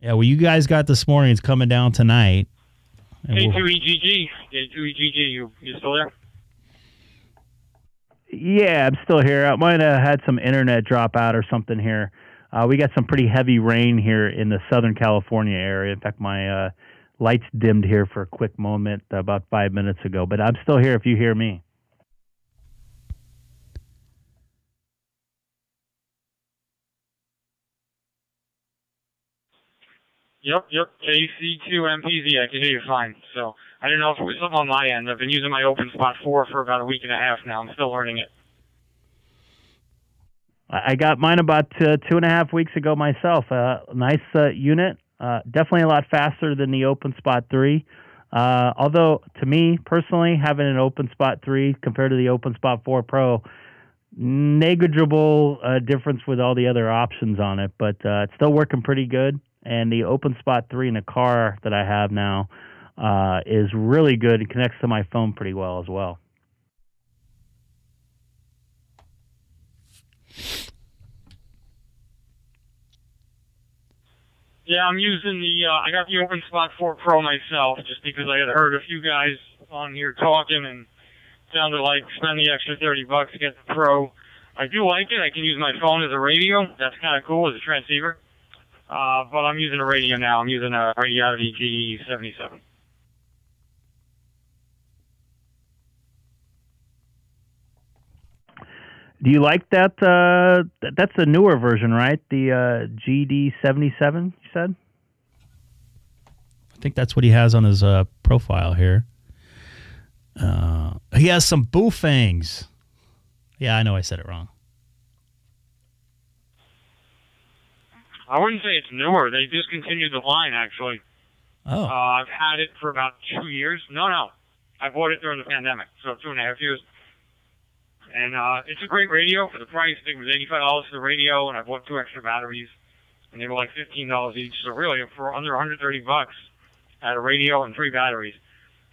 Yeah, well, you guys got this morning. It's coming down tonight. K2EGG. K2EGG, you still there? Yeah, I'm still here. I might have had some internet drop out or something here. We got some pretty heavy rain here in the Southern California area. In fact, my lights dimmed here for a quick moment about 5 minutes ago. But I'm still here if you hear me. Yep. KC2MPZ, I can hear you fine. So I didn't know if it was something on my end. I've been using my openspot 4 for about a week and a half now. I'm still learning it. I got mine about 2.5 weeks ago myself. Nice unit. Definitely a lot faster than the openspot 3. Although, to me, personally, having an openspot 3 compared to the openspot 4 Pro, negligible difference with all the other options on it. But it's still working pretty good. And the openspot 3 in the car that I have now is really good and connects to my phone pretty well as well. Yeah, I'm using I got the openspot 4 Pro myself just because I had heard a few guys on here talking and sounded like spend the extra $30 to get the Pro. I do like it. I can use my phone as a radio. That's kind of cool as a transceiver. But I'm using a radio now. I'm using a Reality G77. Do you like that? That's a newer version, right? The GD77, you said? I think that's what he has on his profile here. He has some boofangs. Yeah, I know I said it wrong. I wouldn't say it's newer. They discontinued the line, actually. Oh. I've had it for about 2 years. No. I bought it during the pandemic, so 2.5 years. And it's a great radio for the price. I think it was $85 for the radio, and I bought 2 extra batteries, and they were like $15 each. So really, for under $130, I had a radio and 3 batteries.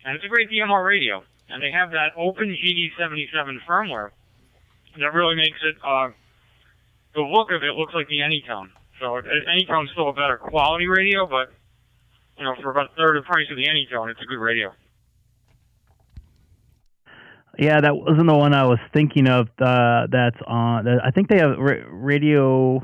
And it's a great DMR radio. And they have that open GD77 firmware that really makes it, the look of it looks like the Anytone. So Anytone's still a better quality radio, but, for about a third of the price of the Anytone, it's a good radio. Yeah, that wasn't the one I was thinking of. That's on. I think they have Radio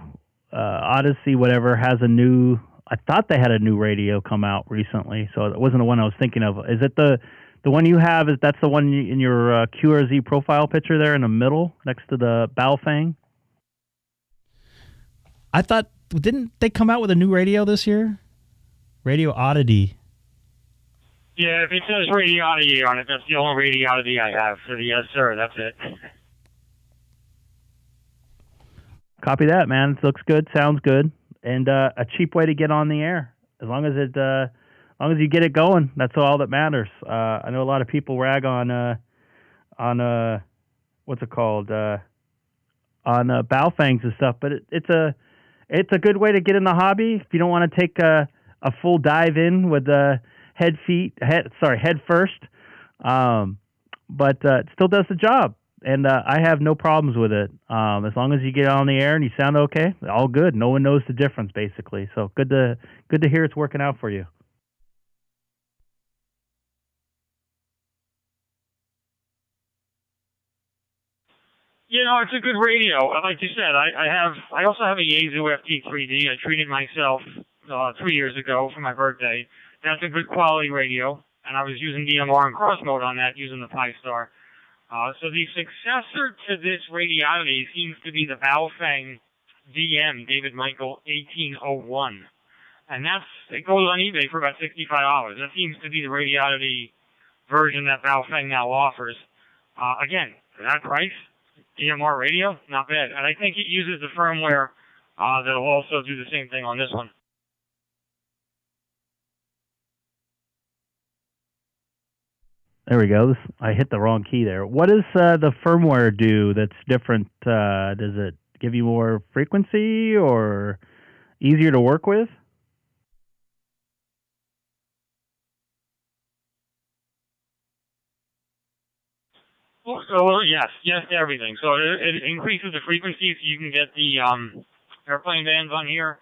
Odyssey, whatever, has a new. I thought they had a new radio come out recently, so it wasn't the one I was thinking of. Is it the one you have? That's the one in your QRZ profile picture there in the middle, next to the Baofeng? I thought, didn't they come out with a new radio this year? Radio Oddity. Yeah, if it says Radiodity on it, that's the only Radiodity I have. So yes, sir, that's it. Copy that, man. It looks good, sounds good, and a cheap way to get on the air. As long as you get it going, that's all that matters. I know a lot of people rag on what's it called, on Baofangs and stuff, but it's a good way to get in the hobby if you don't want to take a full dive in with head first, but it still does the job, and I have no problems with it. As long as you get on the air and you sound okay, all good. No one knows the difference, basically. So good to hear it's working out for you. It's a good radio. Like you said, I also have a Yaesu FT3D. I treated myself 3 years ago for my birthday. That's a good quality radio, and I was using DMR and cross mode on that using the Pi-Star. So the successor to this Radiodity seems to be the Baofeng DM David Michael 1801, and it goes on eBay for about $65. That seems to be the Radiodity version that Baofeng now offers. Again, for that price, DMR radio, not bad, and I think it uses the firmware that'll also do the same thing on this one. There we go. I hit the wrong key there. What does the firmware do that's different? Does it give you more frequency or easier to work with? Well, yes to everything. So it increases the frequency so you can get the airplane bands on here,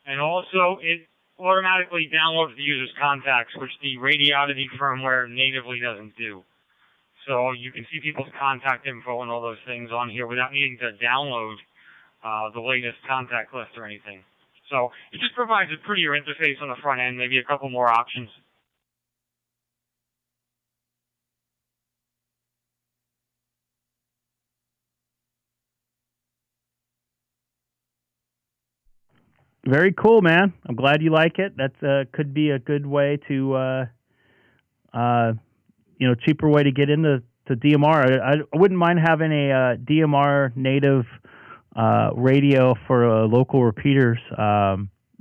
and also it automatically downloads the user's contacts, which the Radiodity firmware natively doesn't do. So you can see people's contact info and all those things on here without needing to download the latest contact list or anything. So it just provides a prettier interface on the front end, maybe a couple more options. Very cool, man. I'm glad you like it. That could be a good way to, cheaper way to get into DMR. I wouldn't mind having a DMR native radio for local repeaters.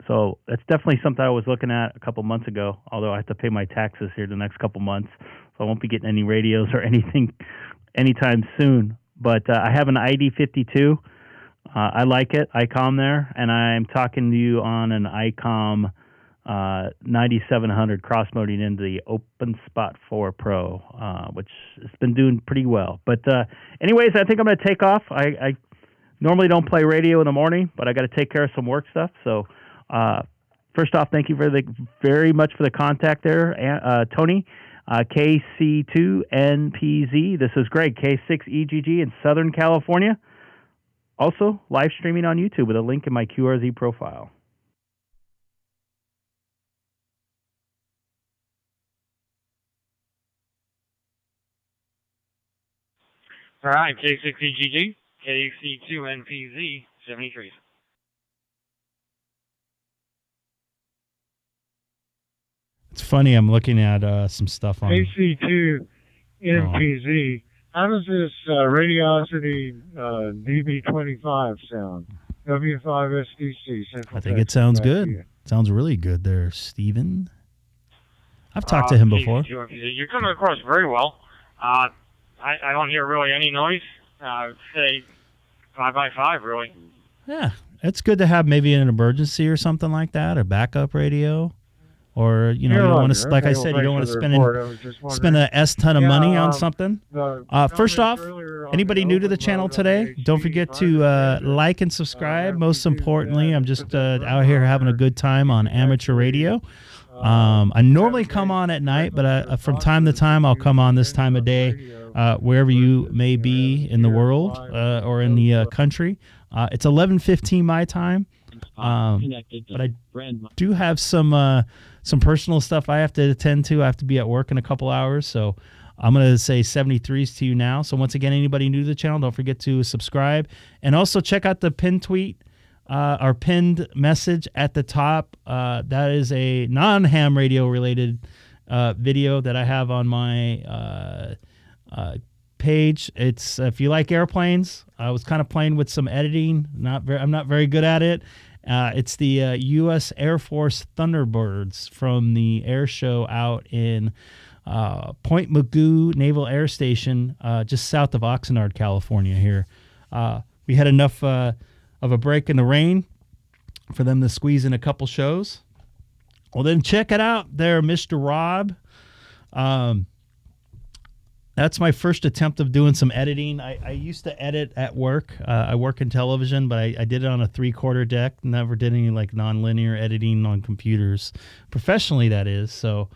So that's definitely something I was looking at a couple months ago, although I have to pay my taxes here the next couple months, so I won't be getting any radios or anything anytime soon. But I have an ID52. I like it, Icom there, and I'm talking to you on an Icom 9700 cross-moding into the openspot 4 Pro, which has been doing pretty well. But anyways, I think I'm going to take off. I normally don't play radio in the morning, but I got to take care of some work stuff. So first off, thank you very much for the contact there, Tony. KC2NPZ. This is Greg, K6EGG in Southern California. Also, live streaming on YouTube with a link in my QRZ profile. All right, K6EGG, KC2NPZ, 73. It's funny, I'm looking at some stuff on... KC2NPZ. How does this Radiosity DB25 sound? W5SDC. I think it sounds good. It sounds really good there, Steven. I've talked to him before. You're coming across very well. I don't hear really any noise. Say 5x5, really. Yeah, it's good to have maybe in an emergency or something like that, a backup radio. Or, you don't want to, like I said, you don't want to spend a S-ton of money on something. First off, anybody new to the channel today, don't forget to like and subscribe. Most importantly, I'm just out here having a good time on amateur radio. I normally come on at night, but from time to time, I'll come on this time of day, wherever you may be in the world or in the country. It's 11:15 my time. But I do have some personal stuff I have to attend to. I have to be at work in a couple hours, so I'm going to say 73s to you now. So once again, anybody new to the channel, don't forget to subscribe. And also check out the pinned tweet, our pinned message at the top. That is a non-ham radio related video that I have on my page. It's if you like airplanes. I was kind of playing with some editing. I'm not very good at it. It's the U.S. Air Force Thunderbirds from the air show out in Point Mugu Naval Air Station, just south of Oxnard, California here. We had enough of a break in the rain for them to squeeze in a couple shows. Well, then check it out there, Mr. Rob. That's my first attempt of doing some editing. I used to edit at work. I work in television, but I did it on a 3/4 deck. Never did any like nonlinear editing on computers, professionally that is. So,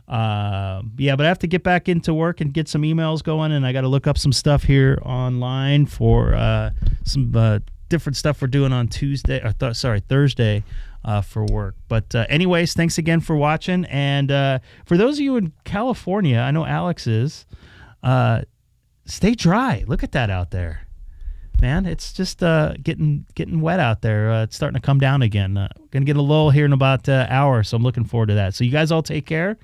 yeah, but I have to get back into work and get some emails going, and I got to look up some stuff here online for some different stuff we're doing on Thursday for work. But anyways, thanks again for watching. And for those of you in California, I know Alex is. Stay dry. Look at that out there, man. It's just getting wet out there. It's starting to come down again. Gonna get a lull here in about an hour, so I'm looking forward to that. So you guys all take care.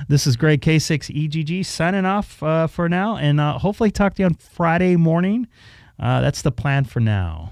This is Greg K6EGG signing off for now, and hopefully talk to you on Friday morning. That's the plan for now.